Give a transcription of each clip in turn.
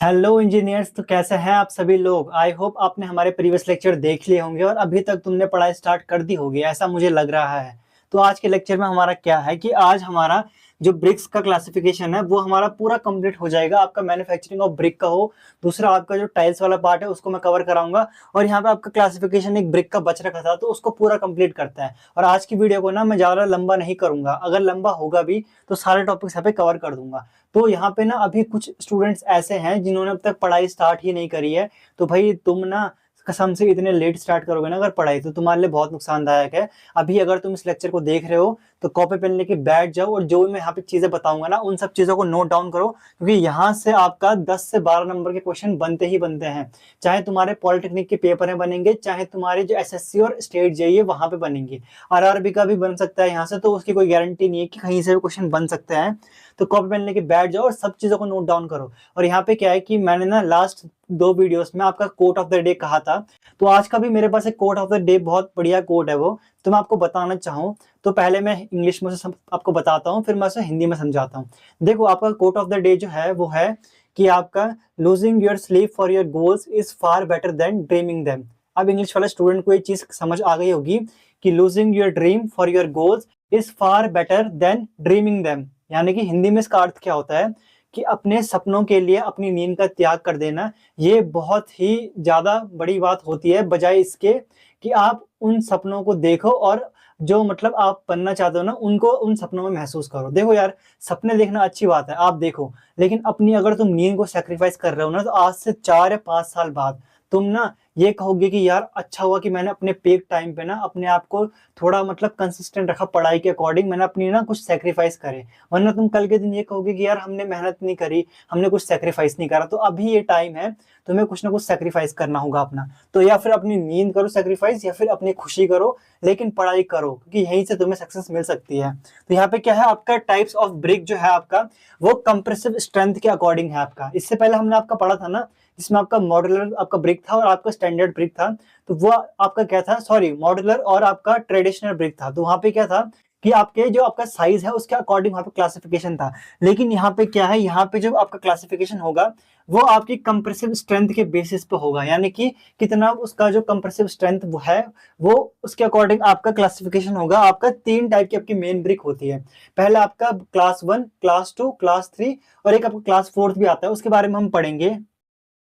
Hello engineers. तो कैसे हैं आप सभी लोग। आई होप आपने हमारे प्रीवियस लेक्चर देख लिए होंगे और अभी तक तुमने पढ़ाई स्टार्ट कर दी होगी, ऐसा मुझे लग रहा है। तो आज के लेक्चर में हमारा क्या है कि आज हमारा जो ब्रिक्स का क्लासिफिकेशन है वो हमारा पूरा कंप्लीट हो जाएगा। आपका मैन्युफैक्चरिंग ऑफ ब्रिक का हो, दूसरा आपका जो टाइल्स वाला पार्ट है उसको मैं कवर कराऊंगा, और यहाँ पे आपका क्लासिफिकेशन एक ब्रिक का बच रखा था तो उसको पूरा कंप्लीट करता है। और आज की वीडियो को ना मैं ज़्यादा लंबा नहीं करूंगा, अगर लंबा होगा भी तो सारे टॉपिक्स यहाँ पे कवर कर दूंगा। तो यहाँ पे ना अभी कुछ स्टूडेंट्स ऐसे हैं जिन्होंने अब तक पढ़ाई स्टार्ट ही नहीं करी है। तो भाई तुम ना कसम से इतने लेट स्टार्ट करोगे ना अगर पढ़ाई, तो तुम्हारे लिए बहुत नुकसानदायक है। अभी अगर तुम इस लेक्चर को देख रहे हो तो कॉपी पेन लेके बैठ जाओ और जो भी मैं यहाँ पे चीजें बताऊंगा ना उन सब चीजों को नोट डाउन करो, क्योंकि यहाँ से आपका 10 से 12 नंबर के क्वेश्चन बनते ही बनते हैं। चाहे तुम्हारे पॉलिटेक्निक के पेपर में बनेंगे, चाहे तुम्हारे जो एसएससी और स्टेट जेईई है वहां पे बनेंगे, आरआरबी का भी बन सकता है यहाँ से, तो उसकी कोई गारंटी नहीं है कि कहीं से भी क्वेश्चन बन सकते हैं। तो कॉपी पेन लेके बैठ जाओ और सब चीजों को नोट डाउन करो। और यहाँ पे क्या है कि मैंने ना लास्ट 2 वीडियोस में आपका कोट ऑफ द डे कहा था, तो आज का भी मेरे पास एक कोट ऑफ द डे बहुत बढ़िया कोट है वो, तो मैं आपको बताना चाहूँ। तो पहले मैं इंग्लिश में से आपको बताता हूँ, फिर मैं उसे हिंदी में समझाता हूँ। देखो आपका कोट ऑफ द डे जो है वो है कि आपका losing your sleep for your goals is far better than dreaming them. अब इंग्लिश वाले स्टूडेंट को ये चीज समझ आ गई होगी कि losing your dream for your goals is far better than dreaming them, यानी कि हिंदी में इसका अर्थ क्या होता है कि अपने सपनों के लिए अपनी नींद का त्याग कर देना ये बहुत ही ज्यादा बड़ी बात होती है, बजाय इसके कि आप उन सपनों को देखो और जो मतलब आप बनना चाहते हो ना उनको उन सपनों में महसूस करो। देखो यार, सपने देखना अच्छी बात है, आप देखो, लेकिन अपनी अगर तुम नींद को सेक्रीफाइस कर रहे हो ना तो आज से 4 या 5 साल बाद तुम ना ये कहोगे कि यार अच्छा हुआ कि मैंने अपने पीक टाइम पे ना अपने आप को थोड़ा मतलब कंसिस्टेंट रखा पढ़ाई के अकॉर्डिंग, मैंने अपनी ना कुछ सेक्रीफाइस करे। वरना तुम कल के दिन ये कहोगे कि यार हमने मेहनत नहीं करी, हमने कुछ सेक्रीफाइस नहीं करा। तो अभी ये टाइम है, तुम्हें कुछ ना कुछ सेक्रीफाइस करना होगा अपना। तो या फिर अपनी नींद करो सेक्रीफाइस, या फिर अपनी खुशी करो, लेकिन पढ़ाई करो, क्योंकि यहीं से तुम्हें सक्सेस मिल सकती है। तो यहाँ पे क्या है, आपका टाइप्स ऑफ ब्रिक जो है आपका वो कंप्रेसिव स्ट्रेंथ के अकॉर्डिंग है आपका। इससे पहले हमने आपका पढ़ा था ना, जिसमें आपका मॉड्यूलर आपका ब्रिक था और आपका स्टैंडर्ड ब्रिक था। तो वो आपका क्या था, सॉरी, मॉड्यूलर और आपका ट्रेडिशनल ब्रिक था। तो वहां पे क्या था कि आपके जो आपका साइज है उसके अकॉर्डिंग वहां पे क्लासिफिकेशन था। लेकिन यहाँ पे क्या है, यहाँ पे जो आपका क्लासिफिकेशन होगा वो आपकी कंप्रेसिव स्ट्रेंथ के बेसिस पे होगा, यानी कि कितना उसका जो कंप्रेसिव स्ट्रेंथ वो है वो उसके अकॉर्डिंग आपका क्लासिफिकेशन होगा। आपका 3 टाइप की आपकी मेन ब्रिक होती है। पहले आपका क्लास 1, क्लास 2, क्लास 3, और एक आपका क्लास 4 भी आता है, उसके बारे में हम पढ़ेंगे।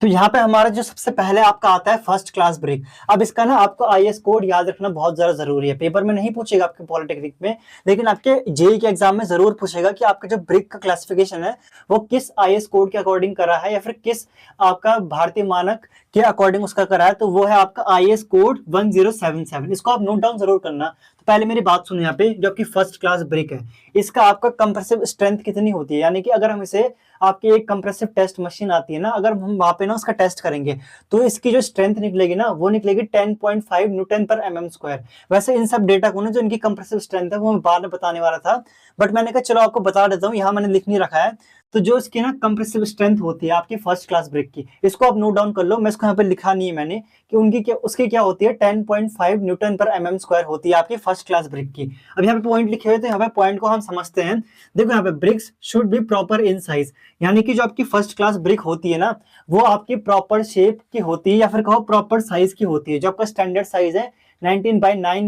तो यहाँ पे हमारा जो सबसे पहले आपका आता है फर्स्ट क्लास ब्रिक। अब इसका ना आपको आईएस कोड याद रखना बहुत ज्यादा जरूरी है। पेपर में नहीं पूछेगा आपके पॉलिटेक्निक में, लेकिन आपके जेई के एग्जाम में जरूर पूछेगा कि आपका जो ब्रिक का क्लासिफिकेशन है वो किस आईएस कोड के अकॉर्डिंग करा है या फिर किस आपका भारतीय मानक के अकॉर्डिंग उसका करा है। तो वो है आपका आईएस कोड 1077। इसको आप नोट डाउन जरूर करना। तो पहले मेरी बात सुनो, यहाँ पे जो आपकी फर्स्ट क्लास ब्रिक है इसका आपका कंप्रेसिव स्ट्रेंथ कितनी होती है, यानी कि अगर हम इसे आपकी एक कंप्रेसिव टेस्ट मशीन आती है ना, अगर हम वहां पे ना उसका टेस्ट करेंगे तो इसकी जो स्ट्रेंथ निकलेगी ना वो निकलेगी 10.5 न्यूटन पर एमएम स्क्वायर। वैसे इन सब डेटा को ना जो इनकी कंप्रेसिव स्ट्रेंथ है वो मैं बाद में बताने वाला था, बट मैंने कहा चलो आपको बता देता हूँ, यहाँ मैंने लिख नहीं रखा है। तो जो इसकी ना कंप्रेसिव स्ट्रेंथ होती है आपकी फर्स्ट क्लास ब्रिक की, इसको आप नोट डाउन कर लो। मैं इसको यहाँ पे लिखा नहीं है मैंने कि उनकी क्या उसकी क्या होती है, 10.5 न्यूटन पर एमएम स्क्वायर होती है आपकी फर्स्ट क्लास ब्रिक की। अब यहाँ पे पॉइंट लिखे हुए थे, यहाँ पे पॉइंट को हम समझते हैं। देखो यहाँ पे bricks should be proper in size, यानी कि जो आपकी फर्स्ट क्लास ब्रिक होती है ना वो आपकी प्रॉपर शेप की होती है या फिर कहो प्रॉपर साइज की होती है। जो आपका स्टैंडर्ड साइज है 19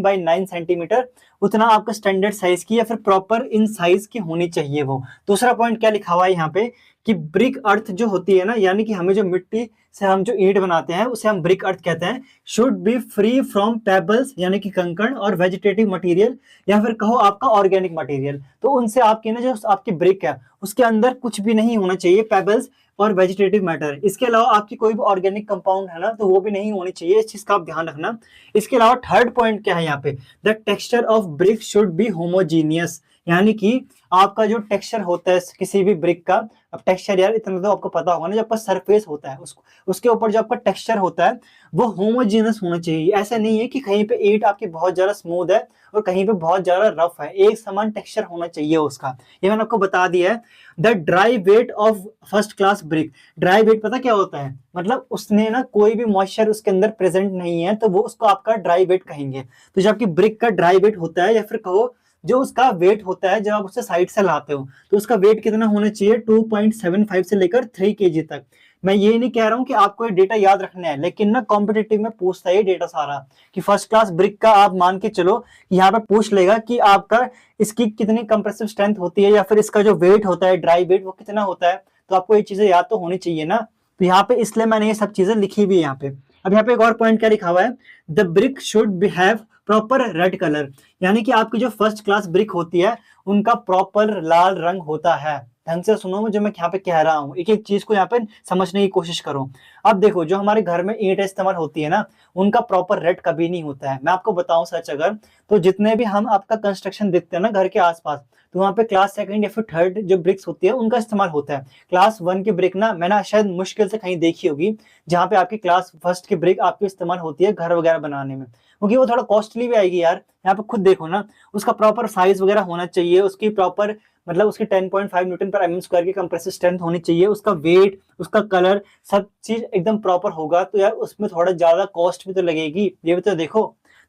बाई 9 सेंटीमीटर, उतना आपका स्टैंडर्ड साइज की या फिर प्रॉपर इन साइज की होनी चाहिए वो। दूसरा पॉइंट क्या लिखा हुआ है यहाँ पे कि ब्रिक अर्थ जो होती है ना, यानी कि हमें जो मिट्टी से हम जो ईंट बनाते हैं उसे हम ब्रिक अर्थ कहते हैं, should be free from pebbles, यानी कि कंकड़, और वेजिटेटिव मटेरियल या फिर कहो आपका ऑर्गेनिक मटेरियल। तो उनसे आपकी ना जो आपकी ब्रिक है उसके अंदर कुछ भी नहीं होना चाहिए, पेबल्स और वेजिटेटिव मैटर। इसके अलावा आपकी कोई भी ऑर्गेनिक कंपाउंड है ना तो वो भी नहीं होनी चाहिए, इस चीज का आप ध्यान रखना। इसके अलावा थर्ड पॉइंट क्या है यहाँ पे, the texture of brick should be homogeneous, यानी कि आपका जो टेक्सचर होता है किसी भी ब्रिक का, अब टेक्सचर यार इतना तो आपको पता होगा ना, जो आपका सरफेस होता है उसको उसके ऊपर जो आपका टेक्सचर होता है वो होमोजीनियस होना चाहिए। ऐसा नहीं है कि कहीं पे ईंट आपकी बहुत ज्यादा स्मूथ है और कहीं पे बहुत ज्यादा रफ है, एक समान टेक्सचर होना चाहिए उसका। ये मैंने आपको बता दिया है। The dry weight of first class brick, dry weight पता क्या होता है, मतलब उसने ना कोई भी मॉइस्चर उसके अंदर प्रेजेंट नहीं है तो वो उसको आपका ड्राई वेट कहेंगे। तो जो आपकी ब्रिक का ड्राई वेट होता है या फिर कहो जो उसका वेट होता है जब आप उसे साइड से लाते हो तो उसका वेट कितना होना चाहिए, 2.75 से लेकर 3 kg तक। मैं ये नहीं कह रहा हूँ कि आपको ये डेटा याद रखना है, लेकिन ना कॉम्पिटिटिव में पूछता है ये डेटा सारा कि फर्स्ट क्लास ब्रिक का आप मान के चलो कि यहाँ पे पूछ लेगा कि आपका इसकी कितनी कंप्रेसिव स्ट्रेंथ होती है या फिर इसका जो वेट होता है ड्राई वेट वो कितना होता है। तो आपको ये चीजें याद तो होनी चाहिए ना। तो यहाँ पे इसलिए मैंने ये सब चीजें लिखी हुई है यहाँ पे। अब यहाँ पे एक और पॉइंट क्या लिखा हुआ है, the brick should be have proper red colour, यानी कि आपकी जो फर्स्ट क्लास ब्रिक होती है उनका प्रॉपर लाल रंग होता है। ढंग से सुनो जो मैं यहाँ पे कह रहा हूँ, एक एक चीज को यहाँ पे समझने की कोशिश करो। अब देखो जो हमारे घर में ईंट इस्तेमाल होती है ना, उनका प्रॉपर रेड कभी नहीं होता है। मैं आपको बताऊं सच अगर, तो जितने भी हम आपका कंस्ट्रक्शन देखते हैं ना घर के आसपास, तो वहाँ पे क्लास सेकंड या फिर थर्ड जो ब्रिक्स होती है उनका इस्तेमाल होता है। क्लास वन की ब्रिक ना मैंने शायद मुश्किल से कहीं देखी होगी जहाँ पे आपकी क्लास फर्स्ट की ब्रिक आपकी इस्तेमाल होती है घर वगैरह बनाने में, क्योंकि वो थोड़ा कॉस्टली भी आएगी यार। यहाँ पे खुद देखो ना, उसका प्रॉपर साइज वगैरह होना चाहिए, उसकी प्रॉपर मतलब उसकी 10.5 न्यूटन पर एमएम स्क्वायर की कंप्रेसिव स्ट्रेंथ होनी चाहिए, उसका वेट, उसका कलर, सब चीज एकदम प्रॉपर होगा। तो यार उसमें थोड़ा ज्यादा कॉस्ट भी तो लगेगी, ये भी तो देखो।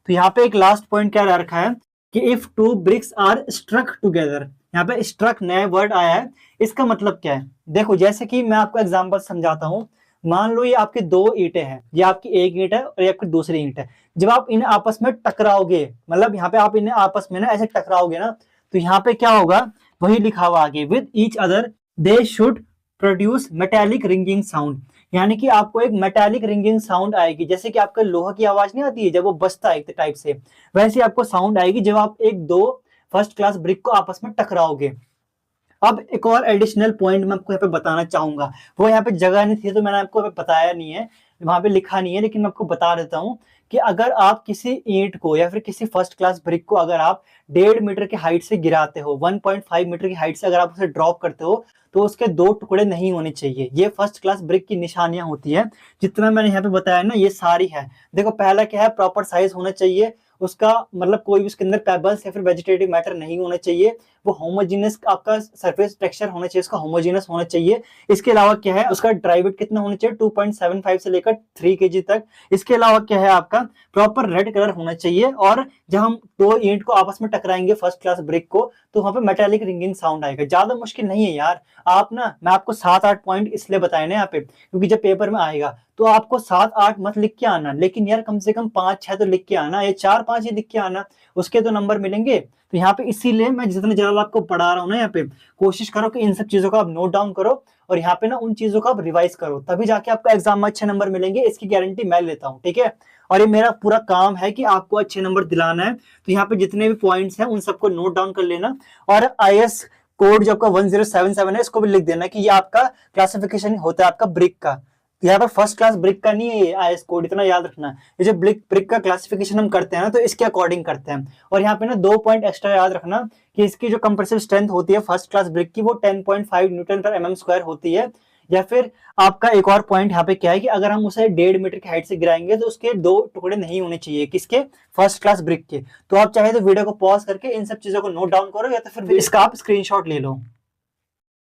तो यहाँ पे एक लास्ट पॉइंट क्या रखा है कि if two bricks are struck together, यहाँ पे स्ट्रक नया वर्ड आया है, इसका मतलब क्या है। देखो जैसे कि मैं आपको एग्जांपल समझाता हूँ। मान लो ये आपकी दो ईंटें हैं, ये आपकी एक ईंट है और ये आपकी दूसरी ईंट है। जब आप इन्हें आपस में टकराओगे, मतलब यहाँ पे आप इन्हें आपस में ना ऐसे टकराओगे ना, तो यहाँ पे क्या होगा, वही लिखा हुआ आगे, with each other they should produce metallic ringing sound, यानी कि आपको एक मेटेलिक रिंगिंग साउंड आएगी। जैसे कि आपका लोहा की आवाज नहीं आती है जब वो बजता है एक टाइप से, वैसे आपको साउंड आएगी जब आप एक दो फर्स्ट क्लास ब्रिक को आपस में टकराओगे। अब एक और एडिशनल पॉइंट मैं आपको यहाँ पे बताना चाहूंगा, वो यहाँ पे जगह नहीं थी तो मैंने आपको बताया नहीं है, वहां पे लिखा नहीं है, लेकिन मैं आपको बता देता हूँ कि अगर आप किसी ईंट को या फिर किसी फर्स्ट क्लास ब्रिक को अगर आप 1.5 मीटर की हाइट से गिराते हो, 1.5 मीटर की हाइट से अगर आप उसे ड्रॉप करते हो, तो उसके दो टुकड़े नहीं होने चाहिए। ये फर्स्ट क्लास ब्रिक की निशानियां होती है, जितना मैंने यहाँ पे बताया ना ये सारी है। देखो पहला क्या है, प्रॉपर साइज होना चाहिए उसका, मतलब कोई भी उसके अंदर पेबल्स या फिर वेजिटेटिव मैटर नहीं होना चाहिए। वो होमोजीनियस आपका सरफेस टेक्सचर होना चाहिए, उसका होमोजीनियस होना चाहिए। इसके अलावा क्या है, उसका ड्राई वेट कितना होना चाहिए, 2.75 से लेकर 3 kg तक। इसके अलावा क्या है, आपका प्रॉपर रेड कलर होना चाहिए। और जब हम दो ईंट को आपस में टकराएंगे फर्स्ट क्लास ब्रिक को, तो वहां पे मेटालिक रिंगिंग साउंड आएगा। ज्यादा मुश्किल नहीं है यार। आप ना, मैं आपको 7-8 पॉइंट इसलिए बताए ना यहाँ पे, क्योंकि जब पेपर में आएगा तो आपको 7-8 मत लिख के आना, लेकिन यार कम से कम 5-6 तो लिख के आना, ये 4-5 ही लिख के आना, उसके तो नंबर मिलेंगे। तो यहाँ पे इसीलिए मैं जितने ज्यादा आपको पढ़ा रहा हूँ ना, यहाँ पे कोशिश करो कि इन सब चीजों का आप नोट डाउन करो और यहाँ पे ना उन चीजों का आप रिवाइज करो, तभी जाके आपको एग्जाम में अच्छे नंबर मिलेंगे, इसकी गारंटी मैं लेता हूँ, ठीक है। और ये मेरा पूरा काम है कि आपको अच्छे नंबर दिलाना है। तो यहाँ पे जितने भी पॉइंट्स हैं उन सबको नोट डाउन कर लेना, और IS कोड जो आपका 1077 है इसको भी लिख देना कि ये आपका क्लासिफिकेशन होता है आपका ब्रिक का। यहाँ पर फर्स्ट क्लास ब्रिक का नहीं है ये IS कोड, इतना याद रखना। ये जो ब्रिक का क्लासिफिकेशन हम करते हैं ना, तो इसके अकॉर्डिंग करते हैं। और यहाँ पे ना 2 पॉइंट एक्स्ट्रा याद रखना कि इसकी जो कंप्रेसिव स्ट्रेंथ होती है फर्स्ट क्लास ब्रिक की, वो 10.5 न्यूटन पर एमएम स्क्वायर होती है। या फिर आपका एक और पॉइंट यहाँ पे क्या है कि अगर हम उसे 1.5 मीटर की हाइट से गिराएंगे तो उसके दो टुकड़े नहीं होने चाहिए, किसके, फर्स्ट क्लास ब्रिक के। तो आप चाहे तो वीडियो को पॉज करके इन सब चीजों को नोट डाउन करो, या तो फिर इसका आप स्क्रीनशॉट ले लो।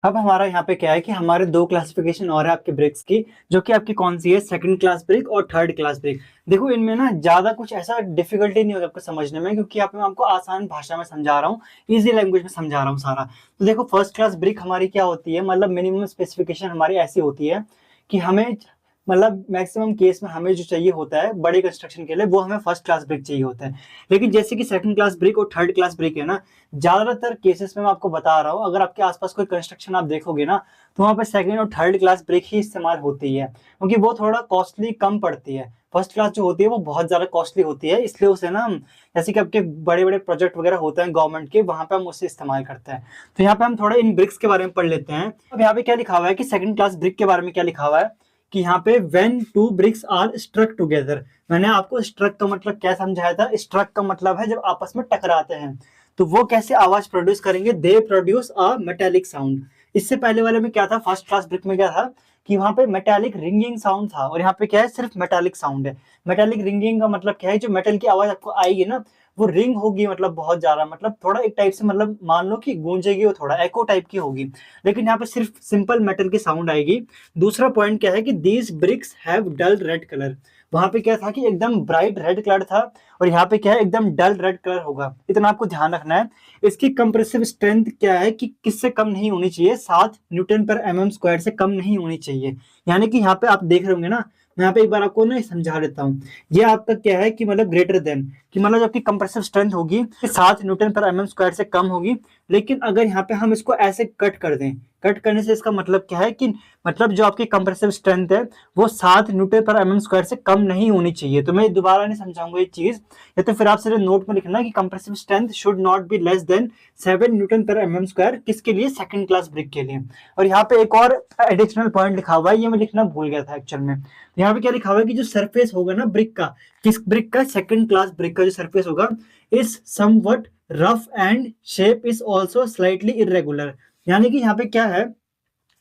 अब हमारा यहाँ पे क्या है कि हमारे दो क्लासिफिकेशन और है आपके ब्रिक्स की, जो कि आपकी कौन सी है, सेकंड क्लास ब्रिक और थर्ड क्लास ब्रिक। देखो इनमें ना ज्यादा कुछ ऐसा डिफिकल्टी नहीं होगा आपको समझने में, क्योंकि मैं आपको आसान भाषा में समझा रहा हूँ, इजी लैंग्वेज में समझा रहा हूँ सारा। तो देखो फर्स्ट क्लास ब्रिक हमारी क्या होती है, मतलब मिनिमम स्पेसिफिकेशन हमारी ऐसी होती है कि हमें, मतलब मैक्सिमम केस में हमें जो चाहिए होता है बड़े कंस्ट्रक्शन के लिए, वो हमें फर्स्ट क्लास ब्रिक चाहिए होता है। लेकिन जैसे कि सेकंड क्लास ब्रिक और थर्ड क्लास ब्रिक है ना, ज्यादातर केसेस में मैं आपको बता रहा हूँ, अगर आपके आसपास कोई कंस्ट्रक्शन आप देखोगे ना, तो वहाँ पे सेकंड और थर्ड क्लास ब्रिक ही इस्तेमाल होती है, क्योंकि वो थोड़ा कॉस्टली कम पड़ती है। फर्स्ट क्लास जो होती है वो बहुत ज्यादा कॉस्टली होती है, इसलिए उसे ना हम, जैसे कि आपके बड़े बड़े प्रोजेक्ट वगैरह होते हैं गवर्नमेंट के, वहां पे हम उसे इस्तेमाल करते हैं। तो यहाँ पे हम थोड़ा इन ब्रिक्स के बारे में पढ़ लेते हैं। अब यहाँ पे क्या लिखा हुआ है कि सेकंड क्लास ब्रिक के बारे में क्या लिखा हुआ है कि यहाँ पे when two bricks are struck together. मैंने आपको स्ट्रक का मतलब क्या समझाया था, स्ट्रक का मतलब है जब आपस में टकराते हैं तो वो कैसे आवाज प्रोड्यूस करेंगे, they produce a metallic sound. इससे पहले वाले में क्या था, फर्स्ट क्लास ब्रिक में क्या था कि वहां पे मेटेलिक रिंगिंग साउंड था, और यहाँ पे क्या है, सिर्फ मेटेलिक साउंड है। मेटेलिक रिंगिंग का मतलब क्या है, जो मेटल की आवाज आपको आएगी ना, वो रिंग होगी, मतलब बहुत ज्यादा, मतलब थोड़ा एक टाइप से, मतलब मान लो कि गूंजेगी, वो थोड़ा एको टाइप की होगी। लेकिन यहाँ पे सिर्फ सिंपल मेटल की साउंड आएगी। दूसरा पॉइंट क्या है कि these bricks have dull red colour, वहां पे क्या था कि एकदम ब्राइट रेड कलर था, और यहाँ पे क्या है एकदम डल रेड कलर होगा। इतना आपको ध्यान रखना है। इसकी कंप्रेसिव स्ट्रेंथ क्या है कि किससे कम नहीं होनी चाहिए, 7 न्यूटन पर mm² से कम नहीं होनी चाहिए। यानी कि यहाँ पे आप देख रहे होंगे ना, मैं यहाँ पे एक बार आपको ना समझा देता हूँ। ये आपका क्या है कि मतलब ग्रेटर देन, कि मतलब आपकी कंप्रेसिव स्ट्रेंथ होगी 7 न्यूटन पर mm² से कम होगी। लेकिन अगर यहाँ पे हम इसको ऐसे कट कर दें, कट करने से इसका मतलब क्या है कि मतलब जो आपकी कंप्रेसिव स्ट्रेंथ है वो 7 न्यूटन पर mm² से कम नहीं होनी चाहिए। तो मैं दोबारा नहीं समझाऊंगा ये चीज, या तो फिर आप सिर्फ नोट में लिखना कि compressive strength should not be less than 7 Newton पर mm², किसके लिए, सेकंड क्लास ब्रिक के लिए। और यहाँ पे एक और एडिशनल पॉइंट लिखा हुआ है, ये मैं लिखना भूल गया था एक्चुअल में। यहाँ पे क्या लिखा हुआ है कि जो सरफेस होगा ना ब्रिक का, किस ब्रिक का, सेकंड क्लास ब्रिक का जो सरफेस होगा, is somewhat rough and shape is also slightly irregular. यानी कि यहाँ पे क्या है,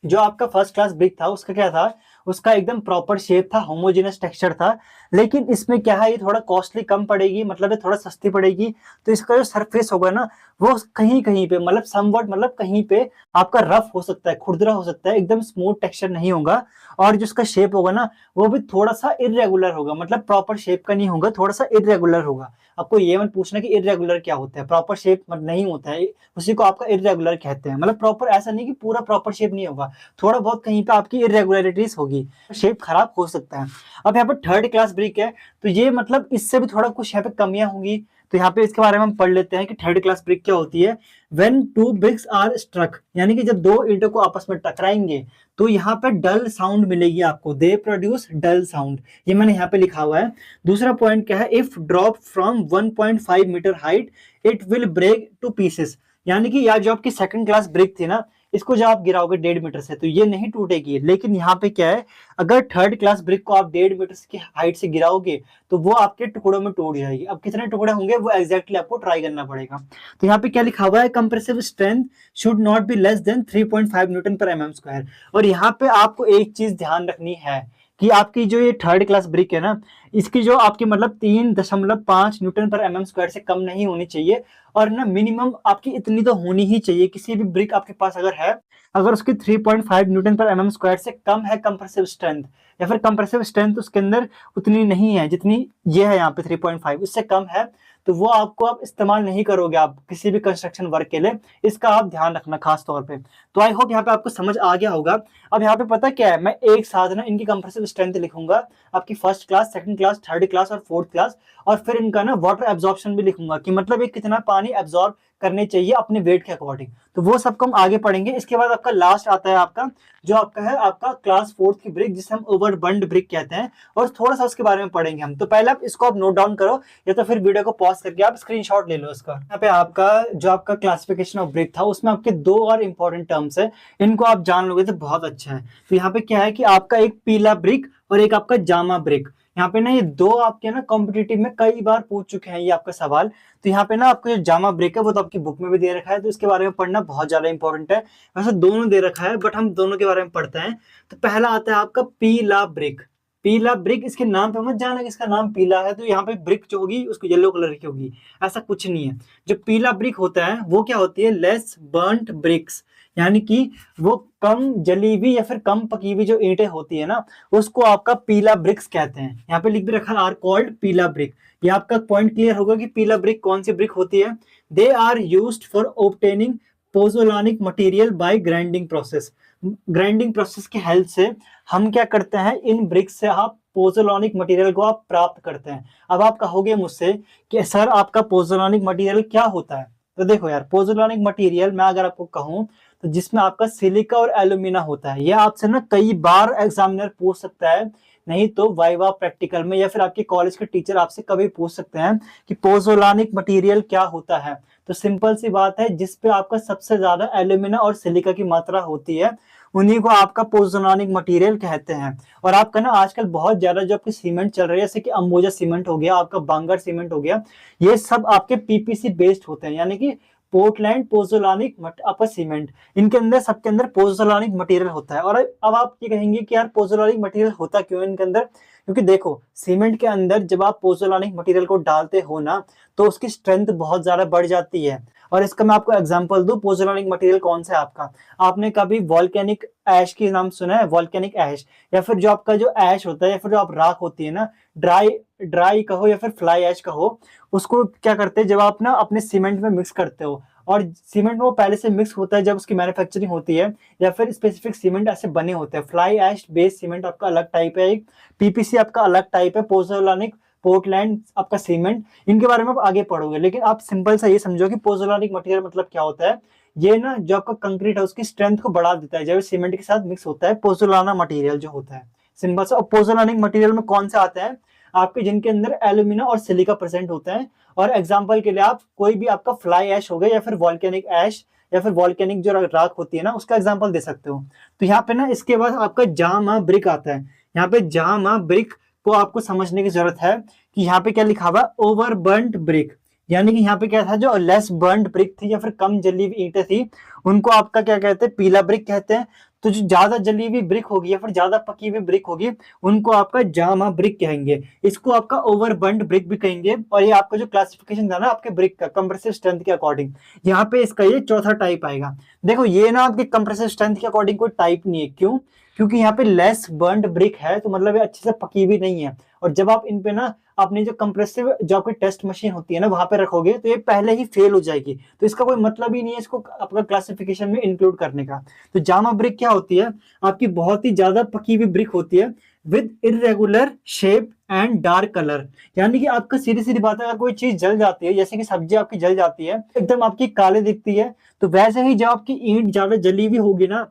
जो आपका फर्स्ट क्लास ब्रिक था उसका क्या था, उसका एकदम प्रॉपर शेप था, होमोजेनस टेक्सचर था। लेकिन इसमें क्या है, ये थोड़ा कॉस्टली कम पड़ेगी, मतलब ये थोड़ा सस्ती पड़ेगी। तो इसका जो सरफेस होगा ना वो कहीं कहीं पे मतलब समवट, मतलब कहीं पे आपका रफ हो सकता है, खुरदरा हो सकता है, एकदम स्मूथ टेक्सचर नहीं होगा। और जो उसका शेप होगा ना वो भी थोड़ा सा इरेगुलर होगा, मतलब प्रॉपर शेप का नहीं होगा, थोड़ा सा इरेगुलर होगा। आपको ये मत पूछना कि इरेगुलर क्या होता है, प्रॉपर शेप नहीं होता है, उसी को आपका इरेगुलर कहते हैं। मतलब प्रॉपर ऐसा नहीं कि पूरा प्रॉपर शेप नहीं होगा, थोड़ा बहुत कहीं पे आपकी इरेगुलरिटीज होगी, शेप खराब हो सकता है। अब यहाँ पे थर्ड क्लास ब्रिक है, तो ये मतलब इससे भी थोड़ा कुछ यहाँ पे कमियां होंगी। तो यहाँ पे इसके बारे में हम पढ़ लेते हैं कि थर्ड क्लास ब्रिक क्या होती है। When two bricks are struck, यानी कि जब दो ईंटों को आपस में टकराएंगे तो यहाँ पे डल साउंड मिलेगी आपको, दे प्रोड्यूस डल साउंड, ये मैंने यहाँ पे लिखा हुआ है। दूसरा पॉइंट क्या है, if drop from 1.5 metre height it will break to pieces. यानी कि यार जो आपकी सेकंड क्लास ब्रिक थी ना, इसको जब आप गिराओगे 1.5 मीटर से तो ये नहीं टूटेगी। लेकिन यहाँ पे क्या है, अगर थर्ड क्लास ब्रिक को आप 1.5 मीटर की हाइट से गिराओगे तो वो आपके टुकड़ों में टूट जाएगी। अब कितने टुकड़े होंगे वो एग्जैक्टली आपको ट्राई करना पड़ेगा। तो यहाँ पे क्या लिखा हुआ है, compressive strength should not be less than 3.5 Newton पर mm²। और यहाँ पे आपको एक चीज ध्यान रखनी है कि आपकी जो ये थर्ड क्लास ब्रिक है ना, इसकी जो आपकी मतलब 3.5 न्यूटन पर mm² से कम नहीं होनी चाहिए। और ना मिनिमम आपकी इतनी तो होनी ही चाहिए, किसी भी ब्रिक आपके पास अगर है, अगर उसकी 3.5 न्यूटन पर mm² से कम है कंप्रेसिव स्ट्रेंथ, या फिर कंप्रेसिव स्ट्रेंथ उसके अंदर उतनी नहीं है जितनी ये है यहाँ पे 3.5, इससे कम है, तो वो आपको आप इस्तेमाल नहीं करोगे आप किसी भी कंस्ट्रक्शन वर्क के लिए। इसका आप ध्यान रखना खास तौर पे। तो आई होप यहाँ पे आपको समझ आ गया होगा। अब यहाँ पे पता क्या है, मैं एक साथ ना इनकी कंप्रेसिव स्ट्रेंथ लिखूंगा, आपकी first class, second class, third class और फोर्थ क्लास, और फिर इनका ना वाटर एब्जॉर्प्शन भी लिखूंगा कि मतलब ये कितना पानी एब्जॉर्ब करने चाहिए अपने वेट के अकॉर्डिंग। तो वो सबको हम आगे पढ़ेंगे। इसके बाद आपका लास्ट आता है आपका जो आपका है आपका क्लास फोर्थ की ब्रिक, जिसे हम ओवरबर्न्ड ब्रिक कहते हैं, और थोड़ा सा उसके बारे में पढ़ेंगे हम। तो पहले आप इसको आप नोट डाउन करो, या तो फिर वीडियो को पॉज करके आप स्क्रीनशॉट ले लो इसका। यहाँ पे आपका जो आपका क्लासिफिकेशन ऑफ ब्रिक था उसमें आपके दो और इंपॉर्टेंट टर्म्स है, इनको आप जान लोगे तो बहुत अच्छा है। तो यहाँ पे क्या है कि आपका एक पीला ब्रिक और एक आपका जामा ब्रिक। यहाँ पे ना ये दो आपके ना कॉम्पिटिटिव में कई बार पूछ चुके हैं ये आपका सवाल। तो यहाँ पे ना आपको जो जामा ब्रिक है वो तो आपकी बुक में भी दे रखा है, तो इसके बारे में पढ़ना बहुत ज्यादा इंपॉर्टेंट है। वैसे दोनों दे रखा है बट हम दोनों के बारे में पढ़ते हैं। तो पहला आता है आपका पीला ब्रिक। पीला ब्रिक, इसके नाम पे मत जाना कि इसका नाम पीला है तो यहाँ पे ब्रिक जो होगी उसको येलो कलर की होगी, ऐसा कुछ नहीं है। जो पीला ब्रिक होता है वो क्या होती है, लेस बर्न्ट ब्रिक्स, यानी कि वो कम जली हुई या फिर कम पकी हुई जो ईंटें होती है ना उसको आपका पीला ब्रिक्स कहते हैं। यहाँ पे लिख भी रखा है आर कॉल्ड पीला ब्रिक। ये आपका पॉइंट क्लियर होगा कि पीला ब्रिक कौन सी ब्रिक होती है। They are used for obtaining pozzolanic material by grinding process. Grinding process की हेल्प से हम क्या करते हैं, इन ब्रिक्स से आप पोजोलानिक मटेरियल को आप प्राप्त करते हैं। अब आप कहोगे मुझसे कि सर आपका पोजोलानिक मटेरियल क्या होता है। तो देखो यार, पोजोलानिक मटेरियल मैं अगर आपको कहूं तो जिसमें आपका सिलिका और एल्यूमिना होता है। ये आपसे ना कई बार एग्जामिनर पूछ सकता है, नहीं तो वाइवा प्रैक्टिकल में या फिर आपके कॉलेज के टीचर आपसे कभी पूछ सकते हैं कि पोजोलानिक मटेरियल क्या होता है। तो सिंपल सी बात है, जिस पे आपका सबसे ज्यादा एल्यूमिना और सिलिका की मात्रा होती है उन्हीं को आपका पोजोलानिक मटेरियल कहते हैं। और आपका ना आजकल बहुत ज्यादा जो आपकी सीमेंट चल रही है, जैसे कि अंबुजा सीमेंट हो गया, आपका बांगर सीमेंट हो गया, ये सब आपके पीपीसी बेस्ड होते हैं, यानी कि पोर्टलैंड पोजोलानिक आपका सीमेंट, इनके अंदर सबके अंदर पोजोलानिक मटेरियल होता है। और अब आप ये कहेंगे कि यार पोजोलानिक मटेरियल होता क्यों है इनके अंदर, क्योंकि देखो सीमेंट के अंदर जब आप पोजोलानिक मटेरियल को डालते हो ना तो उसकी स्ट्रेंथ बहुत ज्यादा बढ़ जाती है। और इसका मैं आपको एग्जांपल दूं, पोज़ोलानिक मटेरियल कौन सा है आपका, आपने कभी वॉल्केनिक ऐश की नाम सुना है, वॉल्केनिक ऐश, या फिर जो आपका जो ऐश होता है या फिर जो आप राख होती है ना, ड्राई ड्राई कहो या फिर फ्लाई ऐश कहो, उसको क्या करते हैं जब आप ना अपने सीमेंट में मिक्स करते हो, और सीमेंट में वो पहले से मिक्स होता है जब उसकी मैन्युफैक्चरिंग होती है, या फिर स्पेसिफिक सीमेंट ऐसे बने होते हैं। फ्लाई ऐश बेस्ड सीमेंट आपका अलग टाइप है, एक पीपीसी आपका अलग टाइप है, पोज़ोलानिक पोर्टलैंड आपका सीमेंट, इनके बारे में आप आगे पढ़ोगे। लेकिन आप सिंपल सा ये समझो कि पोज़ोलानिक मटेरियल मतलब क्या होता है, ये ना जो आपका कंक्रीट है उसकी स्ट्रेंथ को बढ़ा देता है जब सीमेंट के साथ मिक्स होता है, पोज़ोलाना मटेरियल जो होता है, सिंपल सा। और पोज़ोलानिक मटेरियल में कौन से आते हैं आपके, जिनके अंदर एल्यूमिना और सिलिका प्रेजेंट होते हैं। और एग्जांपल के लिए आप कोई भी आपका फ्लाई ऐश हो गया या फिर वॉल्केनिक ऐश या फिर वॉल्केनिक जो राख होती है ना, उसका एग्जांपल दे सकते हो। तो यहाँ पे ना इसके बाद आपका जामा ब्रिक आता है। यहाँ पे जामा ब्रिक को आपको समझने की जरूरत है कि यहाँ पे क्या लिखा हुआ, ओवर बर्न्ड ब्रिक, यानी कि यहाँ पे क्या था, जो लेस बर्न्ड ब्रिक थी या फिर कम जली हुई ईंटें थी, उनको आपका क्या कहते हैं, पीला ब्रिक कहते हैं। तो जो ज्यादा जली हुई ब्रिक होगी या फिर ज्यादा पकी हुई ब्रिक होगी, उनको आपका जामा ब्रिक कहेंगे। इसको आपका ओवर बर्न्ड ब्रिक भी कहेंगे। और ये आपका जो क्लासिफिकेशन था ना आपके ब्रिक का कंप्रेसिव स्ट्रेंथ के अकॉर्डिंग, यहाँ पे इसका ये चौथा टाइप आएगा। देखो ये ना आपके कंप्रेसिव स्ट्रेंथ के अकॉर्डिंग कोई टाइप नहीं है, क्यों, क्योंकि यहाँ पे लेस बर्न्ड ब्रिक है, तो मतलब ये अच्छे से पकी हुई नहीं है। और जब आप इन पे ना अपनी जो कंप्रेसिव जो आपकी टेस्ट मशीन होती है ना वहां पे रखोगे, तो ये पहले ही फेल हो जाएगी। तो इसका कोई मतलब ही नहीं है इसको आपका क्लासिफिकेशन में इंक्लूड करने का। तो जामा ब्रिक क्या होती है, आपकी बहुत ही ज्यादा पकी हुई ब्रिक होती है with irregular shape and dark colour. यानी कि आपका सीधी सीधी बात है, अगर कोई चीज जल जाती है, जैसे कि सब्जी आपकी जल जाती है एकदम आपकी काले दिखती है, तो वैसे ही जब आपकी ईंट ज्यादा जली हुई होगी ना,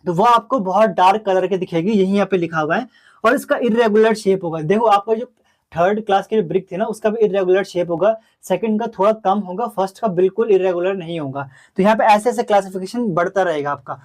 तो वो आपको बहुत डार्क कलर के दिखेगी, यही यहाँ पे लिखा हुआ है। और इसका इरेगुलर शेप होगा। देखो आपका जो थर्ड क्लास की जो ब्रिक थी ना, उसका भी इरेगुलर शेप होगा, सेकंड का थोड़ा कम होगा, फर्स्ट का बिल्कुल इरेगुलर नहीं होगा। तो यहाँ पे ऐसे ऐसे क्लासिफिकेशन बढ़ता रहेगा आपका।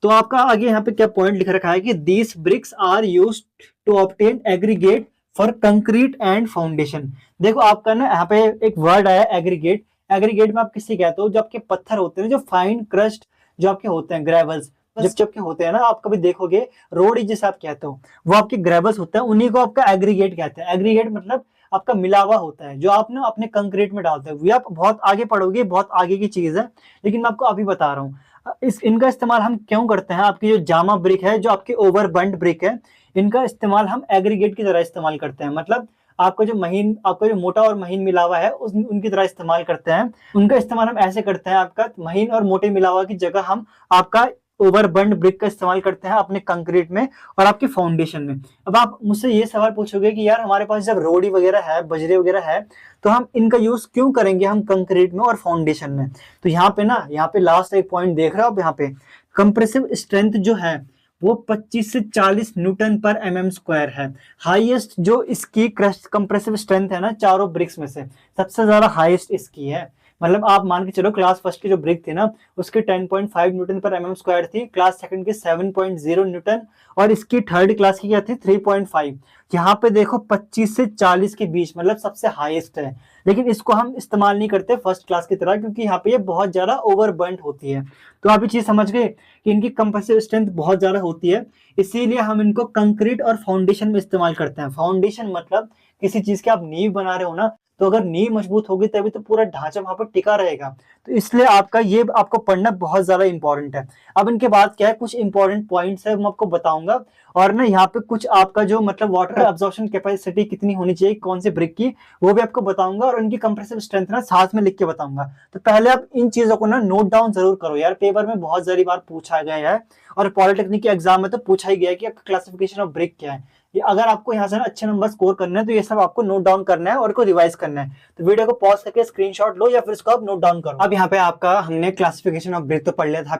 तो आपका आगे यहाँ पे क्या पॉइंट लिख रखा है कि these bricks are used to obtain aggregate for concrete and foundation. देखो आपका ना यहाँ पे एक वर्ड आया एग्रीगेट। एग्रीगेट में आप किससे कहते हो, जो आपके पत्थर होते हैं, जो फाइन क्रस्ट जो आपके होते हैं, ग्रेवल्स जब के होते हैं ना, आप कभी देखोगे रोड जिसे आप कहते हो, वो आपके ग्रेवल्स होते हैं, उन्हीं को आपका एग्रीगेट कहते हैं। एग्रीगेट मतलब आपका मिलावा होता है जो आप ना अपने कंक्रीट में डालते हो। ये आप बहुत आगे पढ़ोगे, बहुत आगे की चीज है, लेकिन मैं आपको अभी बता रहा हूँ इनका इस्तेमाल हम क्यों करते हैं। आपकी जो जामा ब्रिक है, जो आपकी ओवर बर्न्ड ब्रिक है, इनका इस्तेमाल हम एग्रीगेट की तरह इस्तेमाल करते हैं। मतलब आपका जो मोटा और महीन मिलावा है उनकी तरह इस्तेमाल करते हैं। उनका इस्तेमाल हम ऐसे करते हैं, आपका महीन और मोटे मिलावा की जगह हम आपका ओवर बर्न्ड ब्रिक का इस्तेमाल करते हैं अपने कंक्रीट में और आपके फाउंडेशन में। अब आप मुझसे ये सवाल पूछोगे कि यार हमारे पास जब रोडी वगैरह है, बजरे वगैरह है, तो हम इनका यूज क्यों करेंगे हम कंक्रीट में और फाउंडेशन में। तो यहाँ पे लास्ट एक पॉइंट देख रहे हो आप, यहाँ पे कंप्रेसिव स्ट्रेंथ जो है वो 25 से 40 न्यूटन पर mm स्क्वायर है। हाईएस्ट जो इसकी कंप्रेसिव स्ट्रेंथ है ना चारों ब्रिक्स में से, सबसे ज्यादा हाईएस्ट इसकी है। मतलब आप मान के चलो क्लास फर्स्ट की जो ब्रिक थी ना, उसकी 10.5 न्यूटन पर mm स्क्वायर थी, क्लास सेकंड की 7.0 न्यूटन, और इसकी थर्ड क्लास की क्या थी 3.5। यहाँ पे देखो 25 से 40 के बीच, मतलब सबसे हाईएस्ट है। लेकिन इसको हम इस्तेमाल नहीं करते फर्स्ट क्लास की तरह, क्योंकि यहाँ पे ये बहुत ज्यादा ओवरबर्न्ड होती है। तो आप ये चीज समझ गए कि इनकी कंप्रेसिव स्ट्रेंथ बहुत ज्यादा होती है, इसीलिए हम इनको कंक्रीट और फाउंडेशन में इस्तेमाल करते हैं। फाउंडेशन मतलब किसी चीज की आप नींव बना रहे हो ना, तो अगर नींव मजबूत होगी तभी तो पूरा ढांचा वहां पर टिका रहेगा। तो इसलिए आपको पढ़ना बहुत ज्यादा इंपॉर्टेंट है। अब इनके बाद क्या है, कुछ इंपॉर्टेंट पॉइंट्स है मैं आपको बताऊंगा, और ना यहाँ पे कुछ आपका जो मतलब वाटर अब्जॉर्प्शन कैपेसिटी कितनी होनी चाहिए कौन से ब्रिक की, वो भी आपको बताऊंगा, और उनकी कंप्रेसिव स्ट्रेंथ ना साथ में लिख के बताऊंगा। तो पहले आप इन चीजों को ना नोट डाउन जरूर करो यार, पेपर में बहुत सारी बार पूछा गया है, और पॉलिटेक्निक के एग्जाम में तो पूछा ही गया है कि आपका क्लासिफिकेशन ऑफ ब्रिक क्या है। ये अगर आपको यहाँ से ना अच्छे नंबर स्कोर करने हैं, तो ये सब आपको नोट डाउन करना है और को रिवाइज करना है। तो वीडियो को पॉज करके स्क्रीनशॉट लो या फिर इसको आप नोट डाउन करो। अब यहाँ पे आपका हमने क्लासिफिकेशन ऑफ ब्रिक तो पढ़ लिया था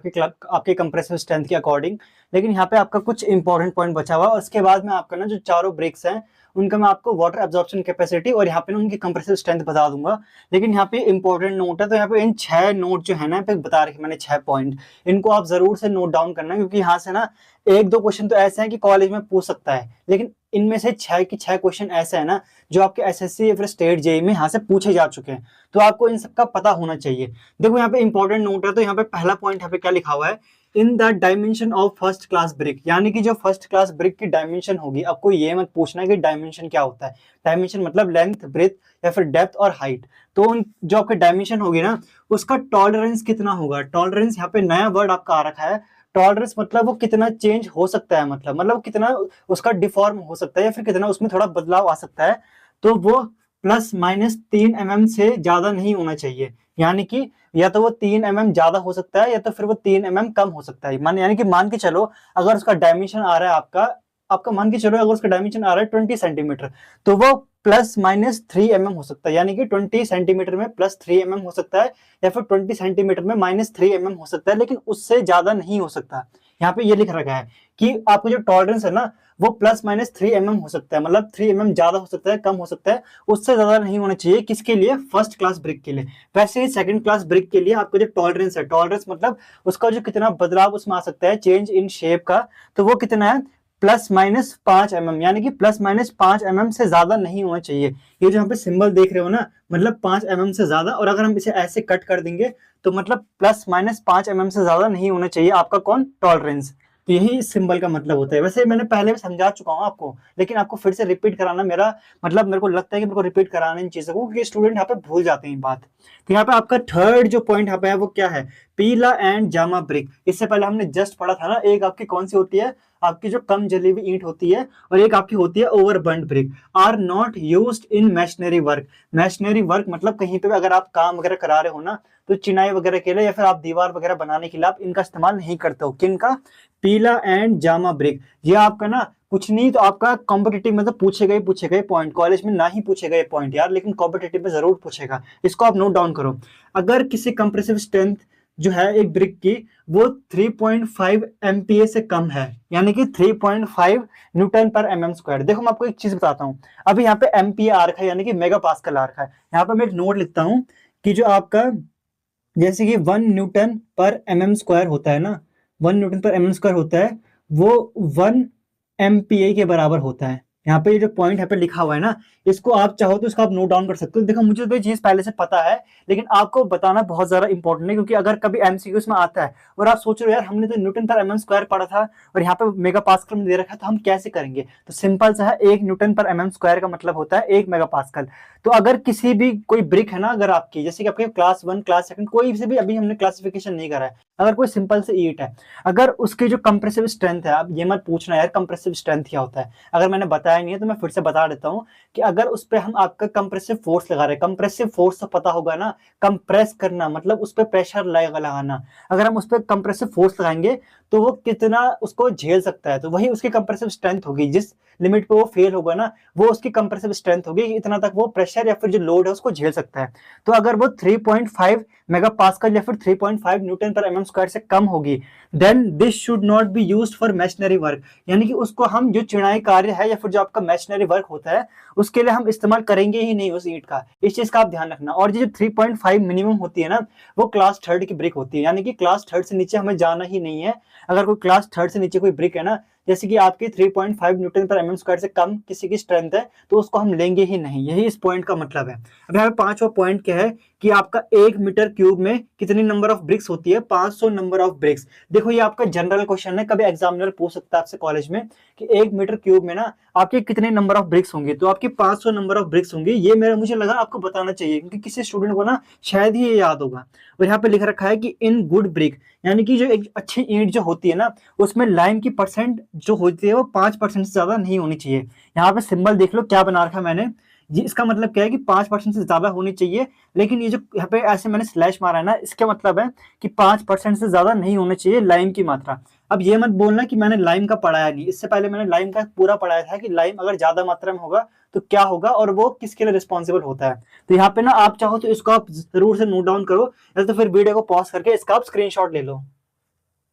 आपके कंप्रेसिव स्ट्रेंथ के अकॉर्डिंग, लेकिन यहाँ पे आपका कुछ इंपॉर्टेंट पॉइंट बचा हुआ है। उसके बाद में आपका ना जो चारों ब्रिक्स हैं उनका मैं आपको वाटर एब्जॉर्प्शन कैपेसिटी और यहाँ पे ना उनकी कंप्रेसिव स्ट्रेंथ बता दूंगा। लेकिन यहाँ पे इंपॉर्टेंट नोट है, तो यहाँ पे इन 6 नोट जो है ना पे बता रखे मैंने 6 पॉइंट, इनको आप जरूर से नोट डाउन करना, क्योंकि यहाँ से ना 1-2 क्वेश्चन तो ऐसे हैं कि कॉलेज में पूछ सकता है, लेकिन इनमें से 6 के 6 क्वेश्चन ऐसे है ना जो आपके एसएससी या फिर स्टेट जेईई में यहाँ से पूछे जा चुके हैं। तो आपको इन सबका पता होना चाहिए। देखो यहाँ पे इंपॉर्टेंट नोट है, तो यहाँ पे पहला पॉइंट यहाँ पे क्या लिखा हुआ है in the dimension of first class brick, यानी कि जो फर्स्ट क्लास ब्रिक की डायमेंशन होगी, आपको ये मत पूछना कि डायमेंशन क्या होता है। डायमेंशन मतलब लेंथ, ब्रेथ या फिर डेप्थ और हाइट। तो उन जो आपकी डायमेंशन होगी ना, उसका टॉलरेंस कितना होगा। टॉलरेंस यहाँ पे नया वर्ड आपका आ रखा है। टॉलरेंस मतलब वो कितना चेंज हो सकता है, मतलब कितना उसका डिफॉर्म हो सकता है या फिर कितना उसमें थोड़ा बदलाव आ सकता है। तो वो +-3 mm से ज्यादा नहीं होना चाहिए। यानी कि या तो वो 3 mm ज्यादा हो सकता है या तो फिर वो 3 mm कम हो सकता है। यानी कि मान के चलो अगर उसका डायमेंशन आ रहा है आपका आपका मान के चलो अगर उसका डायमेंशन आ रहा है 20 सेंटीमीटर, तो वो +-3 mm हो सकता है। यानी कि 20 सेंटीमीटर में +3 mm हो सकता है या फिर 20 सेंटीमीटर में -3 mm हो सकता है, लेकिन उससे ज्यादा नहीं हो सकता। यहाँ पे ये लिख रखा है कि आपका जो टॉलरेंस है ना, वो +-3 mm हो सकता है, मतलब 3 mm ज्यादा हो सकता है, कम हो सकता है, उससे ज्यादा नहीं होना चाहिए। किसके लिए? फर्स्ट क्लास ब्रिक के लिए। वैसे ही सेकंड क्लास ब्रिक के लिए आपका जो टॉलरेंस है, टॉलरेंस मतलब उसका जो कितना बदलाव उसमें आ सकता है, चेंज इन शेप का, तो वो कितना है? +-5 mm, यानी कि +-5 mm से ज्यादा नहीं होना चाहिए। ये जो यहाँ पे सिंबल देख रहे हो ना, मतलब 5 mm से ज्यादा, और अगर हम इसे ऐसे कट कर देंगे तो मतलब +-5 mm से ज्यादा नहीं होना चाहिए आपका कौन? टॉलरेंस। तो यही इस सिंबल का मतलब होता है। वैसे मैंने पहले भी समझा चुका हूँ आपको, लेकिन आपको फिर से रिपीट कराना मेरा मतलब, मेरे को लगता है कि मेरे को रिपीट कराना इन चीजों को, क्योंकि स्टूडेंट यहाँ पे भूल जाते हैं बात। तो यहाँ पे आपका थर्ड जो पॉइंट यहाँ पे है वो क्या है? पीला एंड जामा ब्रिक। इससे पहले हमने जस्ट पढ़ा था ना, एक आपकी कौन सी होती है, आपकी जो कम जली हुई ईंट होती है, और एक आपकी होती है overburned brick. Are not used in masonry work. Masonry work मतलब कहीं पे भी अगर आप काम वगैरह करा रहे हो ना, तो चिनाई वगैरह के लिए या फिर आप दीवार वगैरह बनाने के लिए आप इनका इस्तेमाल नहीं करते हो। किनका? पीला एंड जामा ब्रिक। ये आपका ना कुछ नहीं तो आपका कॉम्पिटेटिव मतलब पूछेगा ही पॉइंट, कॉलेज में ना ही पूछेगा ये पॉइंट यार, लेकिन कॉम्पिटेटिव में जरूर पूछेगा। इसको आप नोट डाउन करो। अगर किसी कंप्रेसिव स्ट्रेंथ जो है एक ब्रिक की, वो 3.5 MPa से कम है, यानी कि 3.5 Nm/mm²। देखो मैं आपको एक चीज बताता हूँ। अभी यहाँ पे MPa आ रखा है, यानी कि मेगा पास्कल आ रखा है। यहाँ पे मैं एक नोट लिखता हूँ कि जो आपका जैसे कि 1 Nm/mm² होता है ना, 1 Nm/mm² होता है, वो 1 MPa के बराबर होता है। यहाँ पे ये जो पॉइंट यहाँ पे लिखा हुआ है ना, इसको आप चाहो तो इसको आप नोट डाउन कर सकते हो। देखो मुझे तो ये चीज पहले से पता है, लेकिन आपको बताना बहुत ज्यादा इंपॉर्टेंट है, क्योंकि अगर कभी एमसीक्यूज में आता है और आप सोच रहे हो यार हमने तो Nm/mm² पढ़ा था और यहाँ पे मेगा पास्कल में दे रखा है, तो हम कैसे करेंगे? तो सिंपल सा है, 1 Nm/mm² का मतलब होता है 1 मेगा पास्कल। तो अगर किसी भी कोई ब्रिक है ना, अगर आपकी जैसे कि आपके क्लास 1 क्लास सेकंड कोई से भी, अभी हमने क्लासिफिकेशन नहीं करा है, अगर कोई सिंपल से ईट है, अगर उसकी जो कंप्रेसिव स्ट्रेंथ है, आप ये मत पूछना यार कंप्रेसिव स्ट्रेंथ क्या होता है, अगर मैंने बताया नहीं है तो मैं फिर से बता देता हूँ कि अगर उस पर हम आपका कंप्रेसिव फोर्स लगा रहे हैं, कंप्रेसिव फोर्स तो पता होगा ना, कंप्रेस करना मतलब उस पर प्रेशर लगाना। अगर हम उस पर कंप्रेसिव फोर्स लगाएंगे तो वो कितना उसको झेल सकता है, तो वही उसकी कंप्रेसिव स्ट्रेंथ होगी। जिस लिमिट पे वो फेल होगा ना, वो उसकी कंप्रेसिव स्ट्रेंथ होगी, इतना तक वो प्रेशर या फिर जो लोड है उसको झेल सकता है। तो अगर वो 3.5 मेगा पास्कल या फिर 3.5 Nm/mm² से कम होगी, then this should not be used for masonry work. यानी कि उसको हम जो चिनाई कार्य है या फिर जो आपका मैशनरी वर्क होता है, उसके लिए हम इस्तेमाल करेंगे ही नहीं उस ईंट का। इस चीज का आप ध्यान रखना। और जो 3.5 मिनिमम होती है ना, वो क्लास थर्ड की ब्रिक होती है, यानी कि क्लास थर्ड से नीचे हमें जाना ही नहीं है। अगर कोई क्लास थर्ड से नीचे कोई ब्रिक है ना, जैसे कि आपकी 3.5 Nm/mm² से कम किसी की स्ट्रेंथ है, तो उसको हम लेंगे ही नहीं। यही इस पॉइंट का मतलब है। अब यहाँ पे पांचवा पॉइंट क्या है कि आपका 1 मीटर क्यूब में कितनी नंबर ऑफ ब्रिक्स होती है? 500 नंबर ऑफ ब्रिक्स। देखो ये आपका जनरल क्वेश्चन है, कभी एग्जामिनर पूछ सकता है आपसे कॉलेज में कि 1 मीटर क्यूब में ना आपके कितने नंबर ऑफ ब्रिक्स होंगे, तो आपकी 500 नंबर ऑफ ब्रिक्स होंगे। ये मेरा मुझे लगा आपको बताना चाहिए, क्योंकि किसी स्टूडेंट को ना शायद ही ये याद होगा। और यहाँ पे लिख रखा है कि इन गुड ब्रिक, यानी कि जो एक अच्छी ईंट जो होती है ना, उसमें लाइम की परसेंट जो होती है वो 5% से ज्यादा नहीं होनी चाहिए। यहाँ पे सिंबल देख लो क्या बना रखा है मैंने, ये इसका मतलब क्या है कि 5% से ज्यादा होनी चाहिए। लेकिन ये जो यहाँ पे ऐसे मैंने स्लैश मारा है ना, इसका मतलब है कि 5% से ज्यादा नहीं होनी चाहिए लाइम की मात्रा। अब ये मत बोलना कि मैंने लाइम का पढ़ाया नहीं, इससे पहले मैंने लाइम का पूरा पढ़ाया था कि लाइम अगर ज्यादा मात्रा में होगा तो क्या होगा और वो किसके लिए रिस्पॉन्सिबल होता है। तो यहाँ पे ना आप चाहो तो इसको आप जरूर से नोट डाउन करो, या तो फिर वीडियो को पॉज करके इसका आप स्क्रीनशॉट ले लो।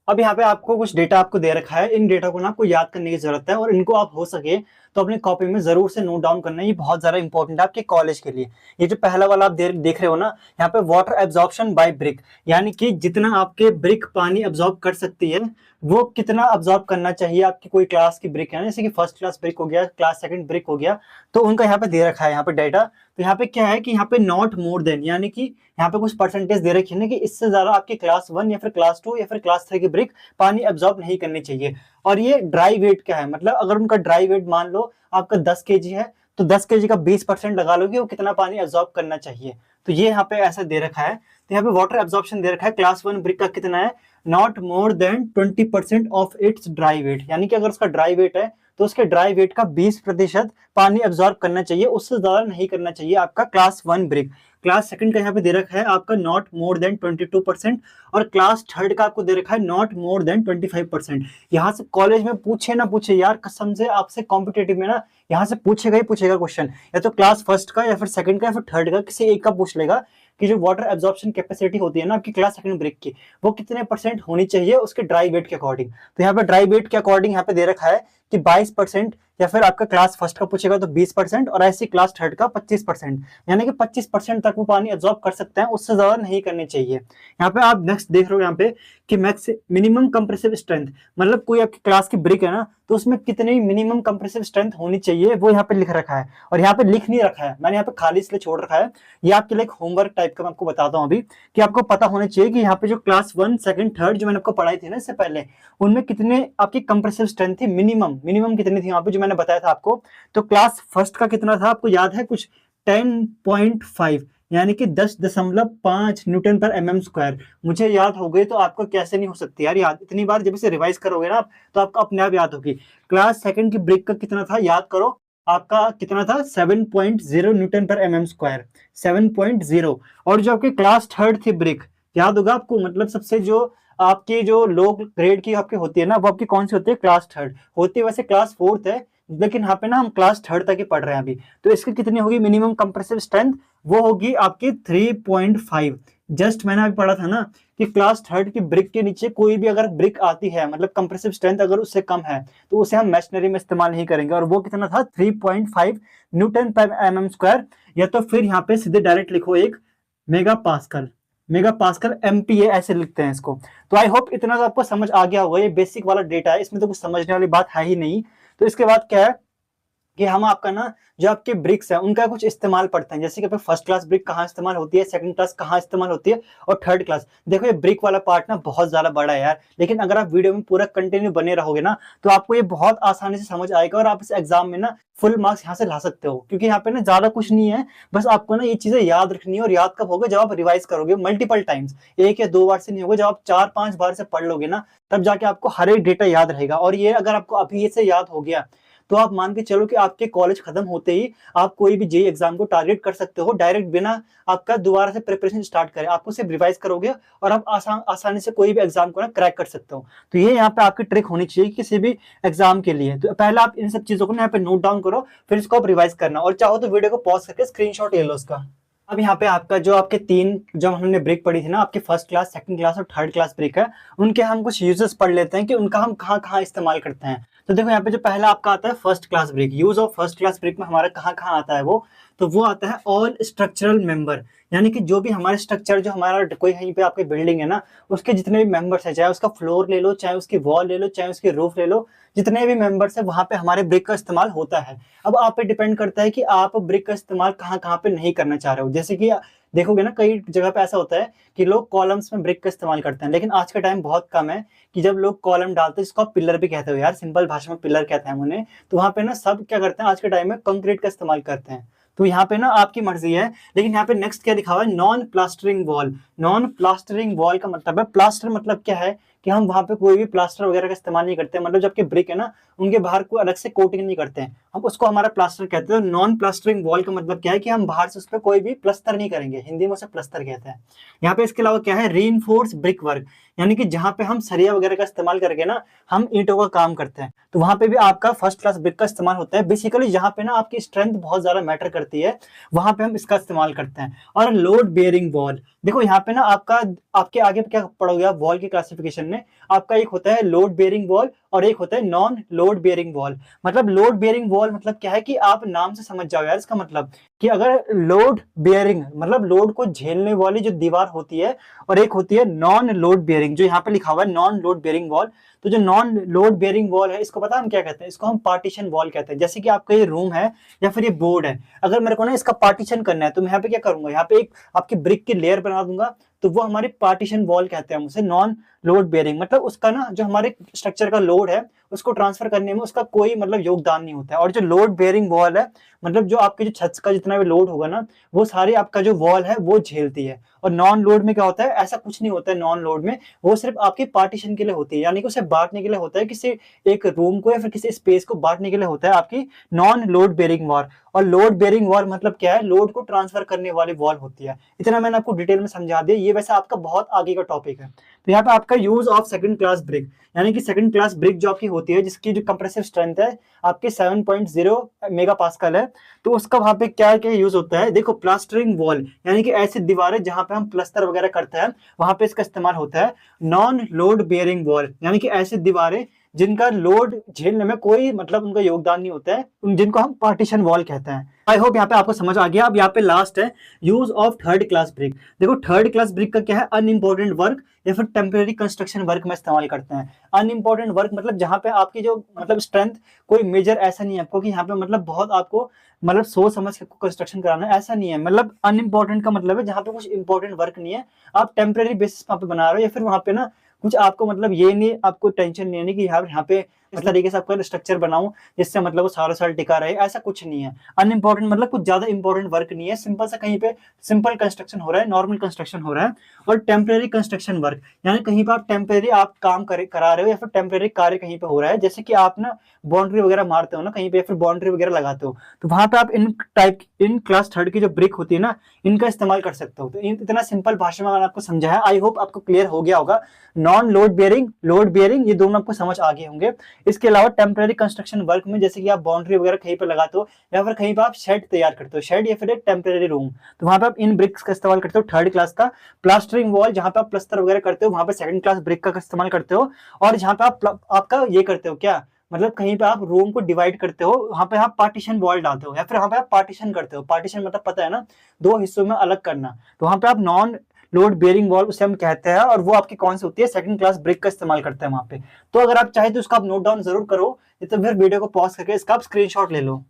अब यहाँ पे आपको कुछ डेटा आपको दे रखा है, इन डेटा को ना आपको याद करने की जरूरत है, और इनको आप हो सके तो अपने कॉपी में जरूर से नोट डाउन करना। ये बहुत ज्यादा इंपॉर्टेंट है आपके कॉलेज के लिए। ये जो पहला वाला आप देख रहे हो ना, यहाँ पे वाटर एब्जॉर्प्शन बाय ब्रिक, यानी कि जितना आपके ब्रिक पानी एब्जॉर्ब कर सकती है, वो कितना अब्जॉर्ब करना चाहिए। आपकी कोई क्लास की ब्रिक है ना, जैसे कि फर्स्ट क्लास ब्रिक हो गया, क्लास सेकंड ब्रिक हो गया, तो उनका यहाँ पे दे रखा है यहाँ पे डाटा। तो यहाँ पे क्या है कि यहाँ पे नॉट मोर देन, यानी कि यहाँ पे कुछ परसेंटेज दे रखी है ना कि इससे ज्यादा आपकी क्लास 1 या फिर क्लास 2 या फिर क्लास 3 की ब्रिक पानी एब्जॉर्ब नहीं करनी चाहिए। और ये ड्राई वेट क्या है, मतलब अगर उनका ड्राई वेट मान लो आपका 10 केजी है, तो 10 केजी का 20% लगा लोगे, वो कितना पानी एब्जॉर्ब करना चाहिए। तो ये यहाँ पे ऐसा दे रखा है। तो यहाँ पे वाटर एब्जॉर्प्शन दे रखा है, क्लास 1 ब्रिक का कितना है, not more than 20% of its dry weight, यानी कि अगर उसका ड्राई वेट है तो उसके ड्राई वेट का 20% पानी एब्जॉर्ब करना चाहिए, उससे ज्यादा नहीं करना चाहिए आपका क्लास 1 ब्रिक। क्लास सेकंड का यहाँ पे दे रखा है आपका नॉट मोर देन 22%, और क्लास थर्ड का आपको दे रखा है नॉट मोर देन 25%। यहाँ से कॉलेज में पूछे ना पूछे यार, कसम से आपसे कॉम्पिटेटिव में ना यहाँ से पूछेगा ही पूछेगा क्वेश्चन, या तो क्लास फर्स्ट का या फिर सेकंड का या फिर थर्ड का, किसी एक का पूछ लेगा कि जो वाटर एब्जॉर्प्शन कैपेसिटी होती है ना आपकी क्लास सेकंड ब्रिक की, वो कितने परसेंट होनी चाहिए उसके ड्राई वेट के अकॉर्डिंग। तो यहाँ पे ड्राई वेट के अकॉर्डिंग यहाँ पे दे रखा है कि 22%, या फिर आपका क्लास फर्स्ट का पूछेगा तो 20%, और ऐसी क्लास थर्ड का 25%, यानी कि 25% तक वो पानी एब्जॉर्ब कर सकते हैं, उससे ज्यादा नहीं करनी चाहिए। यहाँ पे आप नेक्स्ट देख रहे हो यहाँ पे कि मैक्स मिनिमम कंप्रेसिव स्ट्रेंथ, मतलब कोई आपकी क्लास की ब्रिक है ना, तो उसमें कितनी मिनिमम कंप्रेसिव स्ट्रेंथ होनी चाहिए वो यहाँ पे लिख रखा है। और यहाँ पे लिख नहीं रखा है, मैंने यहाँ पे खाली इसलिए छोड़ रखा है, ये आपके लिए होमवर्क टाइप का मैं आपको बताता हूँ अभी, कि आपको पता होना चाहिए कि यहाँ पे जो क्लास 1 सेकंड थर्ड जो मैंने आपको पढ़ाई थी ना इससे पहले, उनमें कितने आपकी कंप्रेसिव स्ट्रेंथ थी, मिनिमम मिनिमम कितनी थी यहाँ पे जो मैंने बताया था आपको। तो क्लास फर्स्ट का कितना था आपको याद है कुछ 10.5, यानी कि 10.5 न्यूटन पर एमएम स्क्वायर। मुझे याद हो गई तो आपको कैसे नहीं हो सकती यार याद, इतनी बार जब इसे रिवाइज करोगे ना आप तो आपको अपने आप याद होगी। क्लास सेकंड की ब्रिक का कितना था याद करो, आपका कितना था 7.0 न्यूटन पर एमएम स्क्वायर, 7.0। और जो आपकी क्लास थर्ड थी ब्रिक, याद होगा आपको, मतलब सबसे जो आपकी जो लो ग्रेड की आपकी होती है ना, वो आपकी कौन सी होती है, क्लास थर्ड होती है, वैसे क्लास फोर्थ है, लेकिन यहाँ पे ना हम क्लास थर्ड तक ही पढ़ रहे हैं अभी। तो इसकी कितनी होगी मिनिमम कंप्रेसिव स्ट्रेंथ, वो होगी आपकी 3.5। जस्ट मैंने अभी पढ़ा था ना कि क्लास थर्ड की ब्रिक के नीचे कोई भी अगर ब्रिक आती है, मतलब कंप्रेसिव स्ट्रेंथ अगर उससे कम है, तो उसे हम मैशनरी में इस्तेमाल नहीं करेंगे, और वो कितना था 3.5 न्यूटन पर एमएम स्क्वायर। या तो फिर यहाँ पे सीधे डायरेक्ट लिखो एक mega pascal, mega pascal MPa ऐसे लिखते हैं इसको। तो आई होप इतना तो आपको समझ आ गया होगा, ये बेसिक वाला डेटा है, इसमें तो कुछ समझने वाली बात है ही नहीं। तो इसके बाद क्या है कि हम आपका ना जो आपके ब्रिक्स है उनका कुछ इस्तेमाल पढ़ते हैं, जैसे कि फर्स्ट क्लास ब्रिक कहाँ इस्तेमाल होती है, सेकंड क्लास कहाँ इस्तेमाल होती है, और थर्ड क्लास। देखो ये ब्रिक वाला पार्ट ना बहुत ज्यादा बड़ा है यार, लेकिन अगर आप वीडियो में पूरा कंटिन्यू बने रहोगे ना तो आपको ये बहुत आसानी से समझ आएगा, और आप इस एग्जाम में ना फुल मार्क्स यहाँ से ला सकते हो, क्योंकि यहाँ पे ना ज्यादा कुछ नहीं है, बस आपको ना ये चीजें याद रखनी है। और याद कब होगा, जब आप रिवाइज करोगे मल्टीपल टाइम्स, एक या दो बार से नहीं होगा, जब आप 4-5 बार से पढ़ लोगे ना तब जाके आपको हर एक डेटा याद रहेगा। और ये अगर आपको अभी से याद हो गया तो आप मान के चलो कि आपके कॉलेज खत्म होते ही आप कोई भी जेई एग्जाम को टारगेट कर सकते हो, डायरेक्ट बिना आपका दोबारा से प्रिपरेशन स्टार्ट करें, आपको सिर्फ रिवाइज करोगे और आप आसानी से कोई भी एग्जाम को ना क्रैक कर सकते हो। तो ये यहाँ पे आपकी ट्रिक होनी चाहिए किसी भी एग्जाम के लिए। तो पहले आप इन सब चीजों को यहाँ पे नोट डाउन करो, फिर इसको आप रिवाइज करना, और चाहो तो वीडियो को पॉज करके स्क्रीनशॉट ले लो उसका। अब यहाँ पे आपका जो आपके तीन जो हमने ब्रेक पढ़ी थी ना, आपके फर्स्ट क्लास, सेकंड क्लास और थर्ड क्लास ब्रेक है, उनके हम कुछ यूजेस पढ़ लेते हैं कि उनका हम कहाँ कहाँ इस्तेमाल करते हैं। तो देखो यहाँ पे जो पहला आपका आता है first class brick, use of first class brick में हमारा कहाँ कहाँ आता है वो, तो वो आता है ऑल स्ट्रक्चरल मेंबर, यानी कि जो भी हमारे स्ट्रक्चर, जो हमारा कोई कहीं पे आपकी बिल्डिंग है ना, उसके जितने भी मेंबर्स है, चाहे उसका फ्लोर ले लो, चाहे उसकी वॉल ले लो, चाहे उसकी रूफ ले लो, जितने भी मेंबर्स है वहां पे हमारे ब्रिक का इस्तेमाल होता है। अब आप पे डिपेंड करता है कि आप ब्रिक का इस्तेमाल कहाँ कहाँ पे नहीं करना चाह रहे हो। जैसे कि देखोगे ना कई जगह पे ऐसा होता है कि लोग कॉलम्स में ब्रिक का इस्तेमाल करते हैं, लेकिन आज का टाइम बहुत कम है कि जब लोग कॉलम डालते हैं, जिसको आप पिलर भी कहते हो यार, सिंपल भाषा में पिलर कहते हैं उन्हें, तो वहां पे ना सब क्या करते हैं आज के टाइम में कंक्रीट का इस्तेमाल करते हैं। तो यहाँ पे ना आपकी मर्जी है, लेकिन यहाँ पे नेक्स्ट क्या लिखा हुआ है, non plastering wall. Non plastering wall का मतलब है, प्लास्टर मतलब क्या है कि हम वहां पे कोई भी प्लास्टर वगैरह का इस्तेमाल नहीं करते, मतलब जबकि ब्रिक है ना उनके बाहर कोई अलग से कोटिंग नहीं करते हैं, हम उसको हमारा प्लास्टर कहते हैं। नॉन प्लास्टरिंग वॉल का मतलब क्या है कि हम बाहर से उस पर कोई भी प्लस्तर नहीं करेंगे, हिंदी में उसे प्लस्तर कहते हैं। यहाँ पे इसके अलावा क्या है, रीइंफोर्स ब्रिक वर्क, यानी कि जहां पे हम सरिया वगैरह का इस्तेमाल करके ना हम ईंटों का काम करते हैं, तो वहां पे भी आपका फर्स्ट क्लास ब्रिक का इस्तेमाल होता है। बेसिकली जहां पे ना आपकी स्ट्रेंथ बहुत ज्यादा मैटर करती है, वहां पे हम इसका इस्तेमाल करते हैं। और लोड बेयरिंग वॉल, देखो यहाँ पे ना आपका आपके आगे क्या पढ़ोगे आप वॉल की क्लासिफिकेशन में, आपका एक होता है लोड बेयरिंग वॉल और एक होता है नॉन लोड बेयरिंग वॉल। मतलब लोड बेयरिंग वॉल मतलब क्या है कि आप नाम से समझ जाओ यार, इसका मतलब कि अगर लोड बेयरिंग मतलब लोड को झेलने वाली जो दीवार होती है, और एक होती है नॉन लोड बेयरिंग, जो यहाँ पे लिखा हुआ है नॉन लोड बेयरिंग वॉल। तो जो नॉन लोड बेयरिंग वॉल है, इसको पता हम क्या कहते हैं? इसको हम पार्टीशन वॉल कहते हैं। जैसे कि आपका ये रूम है या फिर ये बोर्ड है, अगर मेरे को ना इसका पार्टीशन करना है तो मैं यहाँ पे क्या करूंगा, यहाँ पे एक आपकी ब्रिक की लेयर बना दूंगा, तो वो हमारी पार्टीशन वॉल कहते हैं उसे, नॉन लोड बेयरिंग। मतलब उसका ना जो हमारे स्ट्रक्चर का लोड है उसको ट्रांसफर करने में उसका कोई मतलब योगदान नहीं होता है। और जो लोड बेयरिंग वॉल है, मतलब जो आपके जो छत का जितना भी लोड होगा ना, वो सारी आपका जो वॉल है वो झेलती है। और नॉन लोड में क्या होता है, ऐसा कुछ नहीं होता है नॉन लोड में, वो सिर्फ आपके पार्टीशन के लिए होती है, यानी कि उसे बांटने के लिए होता है, किसी एक रूम को या फिर किसी स्पेस को बांटने के लिए होता है आपकी नॉन लोड बेयरिंग वॉल। और लोड बेयरिंग वॉल मतलब क्या है, लोड को ट्रांसफर करने वाली वॉल होती है। इतना मैंने आपको डिटेल में समझा दिया, ये वैसे आपका बहुत आगे का टॉपिक है। तो यहाँ पे आपका use of second class brick, यानी कि सेकंड क्लास ब्रिक जो आपकी होती है, जिसकी जो कंप्रेसिव स्ट्रेंथ है आपके 7.0 मेगा पास्कल है, तो उसका वहां पे क्या क्या यूज होता है, देखो प्लास्टरिंग वॉल, यानी कि ऐसी दीवारें जहां पे हम प्लस्तर वगैरह करते हैं वहां पे इसका इस्तेमाल होता है। नॉन लोड बेयरिंग वॉल, यानी कि ऐसी दीवारें जिनका लोड झेलने में कोई मतलब उनका योगदान नहीं होता है, जिनको हम पार्टीशन वॉल कहते हैं। आई होप यहाँ पे आपको समझ आ गया। अब यहाँ पे लास्ट है use of third class brick. देखो थर्ड क्लास ब्रिक का क्या है, अनइम्पोर्टेंट वर्क या फिर टेम्परेरी कंस्ट्रक्शन वर्क में इस्तेमाल करते हैं। अनइम्पोर्टेंट वर्क मतलब जहां पे आपकी जो मतलब स्ट्रेंथ कोई मेजर ऐसा नहीं है आपको कि यहाँ पे मतलब बहुत आपको मतलब सोच समझ के कंस्ट्रक्शन कराना है, ऐसा नहीं है। मतलब अनइम्पोर्टेंट का मतलब है जहां पे कुछ इंपॉर्टेंट वर्क नहीं है, आप टेम्परेरी बेसिस पे बना रहे हो, या फिर वहां पे ना कुछ आपको मतलब ये नहीं, आपको टेंशन नहीं है कि यहाँ पे इस तरीके से आपका स्ट्रक्चर बनाऊं जिससे मतलब वो सालों साल टिका रहे, ऐसा कुछ नहीं है। अनइम्पोर्टेंट मतलब कुछ ज्यादा इंपॉर्टेंट वर्क नहीं है, सिंपल सा कहीं पे सिंपल कंस्ट्रक्शन हो रहा है, नॉर्मल कंस्ट्रक्शन हो रहा है। और टेम्परेरी कंस्ट्रक्शन वर्क, यानी कहीं पर आप टेम्परेरी आप काम करा रहे हो या फिर टेम्परेरी कार्य कहीं पे हो रहा है, जैसे कि आप ना बाउंड्री वगैरह मारते हो ना कहीं पे, फिर बाउंड्री वगैरह लगाते हो, तो वहां पे आप इन क्लास थर्ड की जो ब्रिक होती है ना, इनका इस्तेमाल कर सकते हो। तो इतना सिंपल भाषा में मैंने आपको समझाया, आई होप आपको क्लियर हो गया होगा। Non load bearing, load bearing, ये दोनों आपको समझ आ गए होंगे। इसके अलावा टेम्परेरी कंस्ट्रक्शन वर्क में जैसे कि आप बाउंड्री वगैरह कहीं पे लगाते हो, या फिर कहीं पे आप शेड तैयार करते हो, शेड या फिर एक टेम्परेरी रूम, तो वहां पे आप इन ब्रिक्स का इस्तेमाल करते हो थर्ड क्लास का। प्लास्टरिंग वॉल, जहां पे आप प्लस्तर वगैरह करते हो, वहां पे सेकंड क्लास ब्रिक का इस्तेमाल करते हो। और जहां पे आप आपका ये करते हो क्या, मतलब कहीं पे आप रूम को डिवाइड करते हो, वहां पे आप पार्टीशन वॉल डालते हो, या फिर वहां पे आप पार्टीशन करते हो। पार्टीशन मतलब पता है ना, दो हिस्सों में अलग करना, तो वहां पे आप नॉन लोड बेयरिंग वॉल उसे हम कहते हैं, और वो आपकी कौन सी होती है, सेकंड क्लास ब्रिक का इस्तेमाल करते हैं वहां पे। तो अगर आप चाहे तो उसका आप नोट डाउन जरूर करो, तो फिर वीडियो को पॉज करके इसका आप स्क्रीनशॉट ले लो।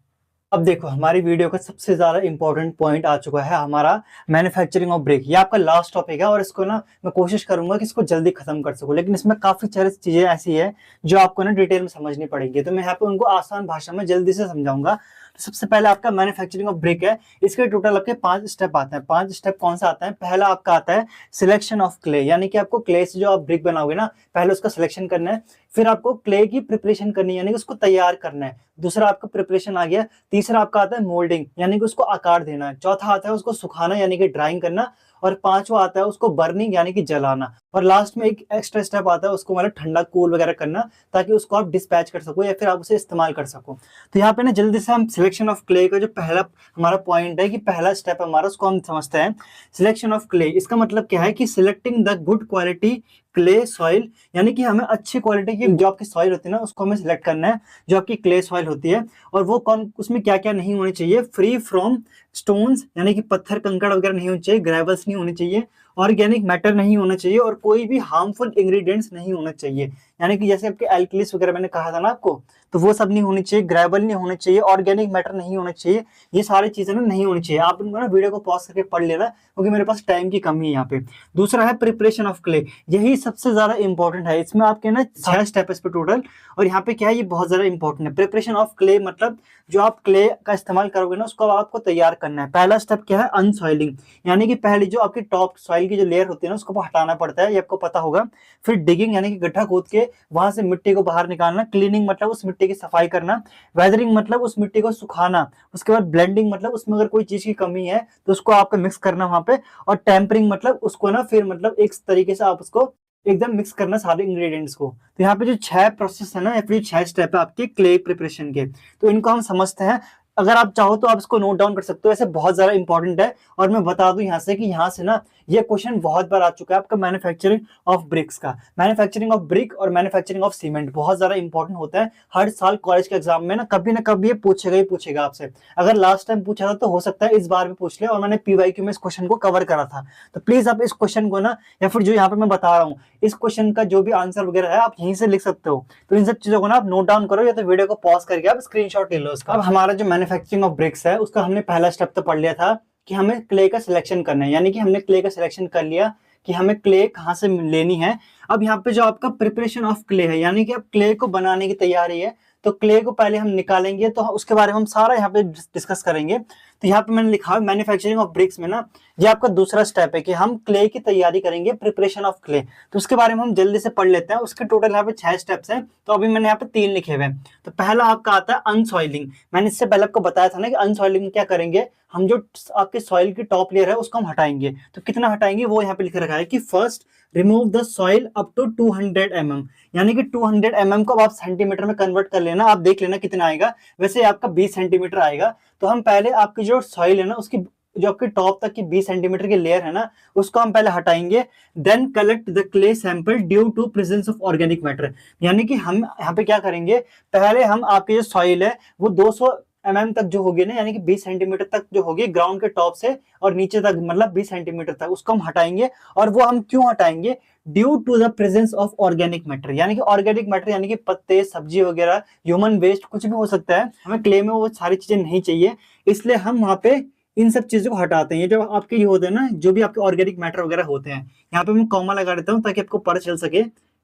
अब देखो हमारी वीडियो का सबसे ज्यादा इंपॉर्टेंट पॉइंट आ चुका है, हमारा मैन्युफैक्चरिंग ऑफ ब्रिक। ये आपका लास्ट टॉपिक है, और इसको ना मैं कोशिश करूंगा कि इसको जल्दी खत्म कर सकूं, लेकिन इसमें काफी सारी चीजें ऐसी है जो आपको ना डिटेल में समझनी पड़ेगी, तो मैं यहाँ पे उनको आसान भाषा में जल्दी से समझाऊंगा। तो सबसे पहले आपका मैन्युफैक्चरिंग ऑफ ब्रिक है, इसके टोटल आपके 5 स्टेप आते हैं। 5 स्टेप कौन सा आता है, पहला आपका आता है सिलेक्शन ऑफ क्ले, यानी कि आपको क्ले से जो आप ब्रिक बनाओगे ना, पहले उसका सिलेक्शन करना है, फिर आपको क्ले की प्रिपरेशन करनी है, यानी कि उसको तैयार करना है। दूसरा आपका प्रिपरेशन आ गया। तीसरा आपका आता है मोल्डिंग, यानी कि उसको आकार देना है। चौथा आता है उसको सुखाना, यानी कि ड्राइंग करना। और पांचवा आता है उसको बर्निंग, यानी कि जलाना। और लास्ट में एक एक्स्ट्रा स्टेप आता है, उसको मतलब ठंडा कूल वगैरह करना, ताकि उसको आप डिस्पैच कर सको या फिर आप उसे इस्तेमाल कर सको। तो यहाँ पे ना जल्दी से हम सिलेक्शन ऑफ क्ले का जो पहला हमारा पॉइंट है कि पहला स्टेप हमारा, उसको हम समझते हैं। सिलेक्शन ऑफ क्ले, इसका मतलब क्या है कि selecting the good quality clay soil, यानी कि हमें अच्छी क्वालिटी की जो आपकी सॉइल होती है ना, उसको हमें सिलेक्ट करना है, जो आपकी क्ले सॉइल होती है। और वो कौन, उसमें क्या क्या नहीं होनी चाहिए, फ्री फ्रॉम स्टोन्स, यानी कि पत्थर कंकड़ वगैरह नहीं होने चाहिए, ग्रेवल्स नहीं होने चाहिए, ऑर्गेनिक मैटर नहीं होना चाहिए, और कोई भी हार्मफुल इंग्रेडिएंट्स नहीं होना चाहिए। यानी कि जैसे आपके एल्कलीस वगैरह मैंने कहा था ना आपको, तो वो सब नहीं होनी चाहिए, ग्रेवल नहीं होने चाहिए, ऑर्गेनिक मैटर नहीं होना चाहिए, ये सारी चीजें ना नहीं होनी चाहिए। आप इनको ना वीडियो को पॉज करके पढ़ लेना, क्योंकि मेरे पास टाइम की कमी है यहाँ पे। दूसरा है प्रिपरेशन ऑफ क्ले, यही सबसे ज्यादा इंपॉर्टेंट है। इसमें आपके ना 6 स्टेप है टोटल, और यहाँ पे क्या है, ये बहुत ज्यादा इंपॉर्टेंट है। प्रिपरेशन ऑफ क्ले मतलब जो आप क्ले का इस्तेमाल करोगे ना, उसको आपको तैयार करना है। पहला स्टेप क्या है, अनसॉइलिंग, यानी कि पहली जो आपकी टॉप सॉइल की जो लेयर होती है ना, उसको हटाना पड़ता है, ये आपको पता होगा। फिर डिगिंग, यानी कि गड्ढा खोद के वहां से मिट्टी को बाहर निकालना। क्लीनिंग मतलब उस मिट्टी की सफाई करना। वेदरिंग मतलब उस मिट्टी को सुखाना। उसके बाद ब्लेंडिंग मतलब उसमें अगर कोई चीज की कमी है तो उसको आपको मिक्स करना वहां पे। और टेम्परिंग मतलब उसको ना फिर मतलब एक तरीके से आप उसको एकदम मिक्स करना सारे इंग्रेडिएंट्स को। तो यहाँ पे जो 6 प्रोसेस है ना, या फिर 6 स्टेप है आपके क्ले प्रिपरेशन के, तो इनको हम समझते हैं। अगर आप चाहो तो आप इसको नोट डाउन कर सकते हो, ऐसे बहुत ज्यादा इंपॉर्टेंट है। और मैं बता दूं यहाँ से कि यहाँ से ना ये क्वेश्चन बहुत बार आ चुका है आपका मैन्युफैक्चरिंग ऑफ ब्रिक्स का। मैन्युफैक्चरिंग ऑफ ब्रिक और मैन्युफैक्चरिंग ऑफ सीमेंट बहुत ज्यादा इंपॉर्टेंट होता है। हर साल कॉलेज के एग्जाम में ना कभी ये पूछेगा ही पूछेगा आपसे। अगर लास्ट टाइम पूछा था तो हो सकता है इस बार भी पूछ ले, और मैंने पीवाईक्यू में इस क्वेश्चन को कवर करा था। तो प्लीज आप इस क्वेश्चन को ना, या फिर जो यहाँ पे मैं बता रहा हूँ इस क्वेश्चन का जो भी आंसर वगैरह है आप यहीं से लिख सकते हो। तो इन सब चीजों को ना आप नोट डाउन करो, या तो वीडियो को पॉज करके आप स्क्रीनशॉट ले लो इसका। अब हमारा जो मैन्युफैक्चरिंग ऑफ ब्रिक्स है उसका हमने पहला स्टेप तो पढ़ लिया था कि हमें क्ले का सिलेक्शन करना है, यानी कि हमने क्ले का सिलेक्शन कर लिया कि हमें क्ले कहाँ से लेनी है। अब यहाँ पे जो आपका प्रिपरेशन ऑफ क्ले है, यानी कि अब क्ले को बनाने की तैयारी है, तो क्ले को पहले हम निकालेंगे, तो उसके बारे में हम सारा यहाँ पे डिस्कस करेंगे। तो यहाँ पे मैंने लिखा है मैन्युफैक्चरिंग ऑफ ब्रिक्स में ना ये आपका दूसरा स्टेप है कि हम क्ले की तैयारी करेंगे, प्रिपरेशन ऑफ क्ले। तो उसके बारे में हम जल्दी से पढ़ लेते हैं। उसके टोटल यहाँ पे 6 स्टेप्स हैं, तो अभी मैंने यहाँ पे 3 लिखे हुए हैं। तो पहला आपका आता है अनसॉइलिंग। मैंने इससे पहले आपको बताया था ना कि अनसॉइलिंग क्या करेंगे, हम जो आपके सॉइल की टॉप लेयर है उसको हम हटाएंगे। तो कितना हटाएंगे वो यहाँ पे लिख रखा है कि first remove the soil up to 200 mm, यानी कि 200 mm को आप सेंटीमीटर में कन्वर्ट कर लेना, आप देख लेना कितना आएगा। वैसे आपका 20 सेंटीमीटर आएगा। तो हम पहले आपकी जो सॉइल है ना उसकी जो आपकी टॉप तक की 20 सेंटीमीटर की लेयर है ना उसको हम पहले हटाएंगे। Then collect the clay sample due to presence of organic matter, यानी कि हम यहाँ पे क्या करेंगे, पहले हम आपकी जो सॉइल है वो 200 mm तक जो होगी ना, यानी कि 20 सेंटीमीटर तक जो होगी ग्राउंड के टॉप से और नीचे तक, मतलब 20 सेंटीमीटर तक उसको हम हटाएंगे। और वो हम क्यों हटाएंगे, due to the presence of organic matter, यानी कि ऑर्गेनिक मैटर यानी कि पत्ते, सब्जी वगैरह, ह्यूमन वेस्ट कुछ भी हो सकता है, हमें क्ले में वो सारी चीजें नहीं चाहिए, इसलिए हम वहां पे इन सब चीजों को हटाते हैं। ये जो आपके ये होते हैं ना, जो भी आपके ऑर्गेनिक मैटर वगैरह होते हैं, यहाँ पे मैं कॉमा लगा देता हूँ ताकि आपको पता चल सके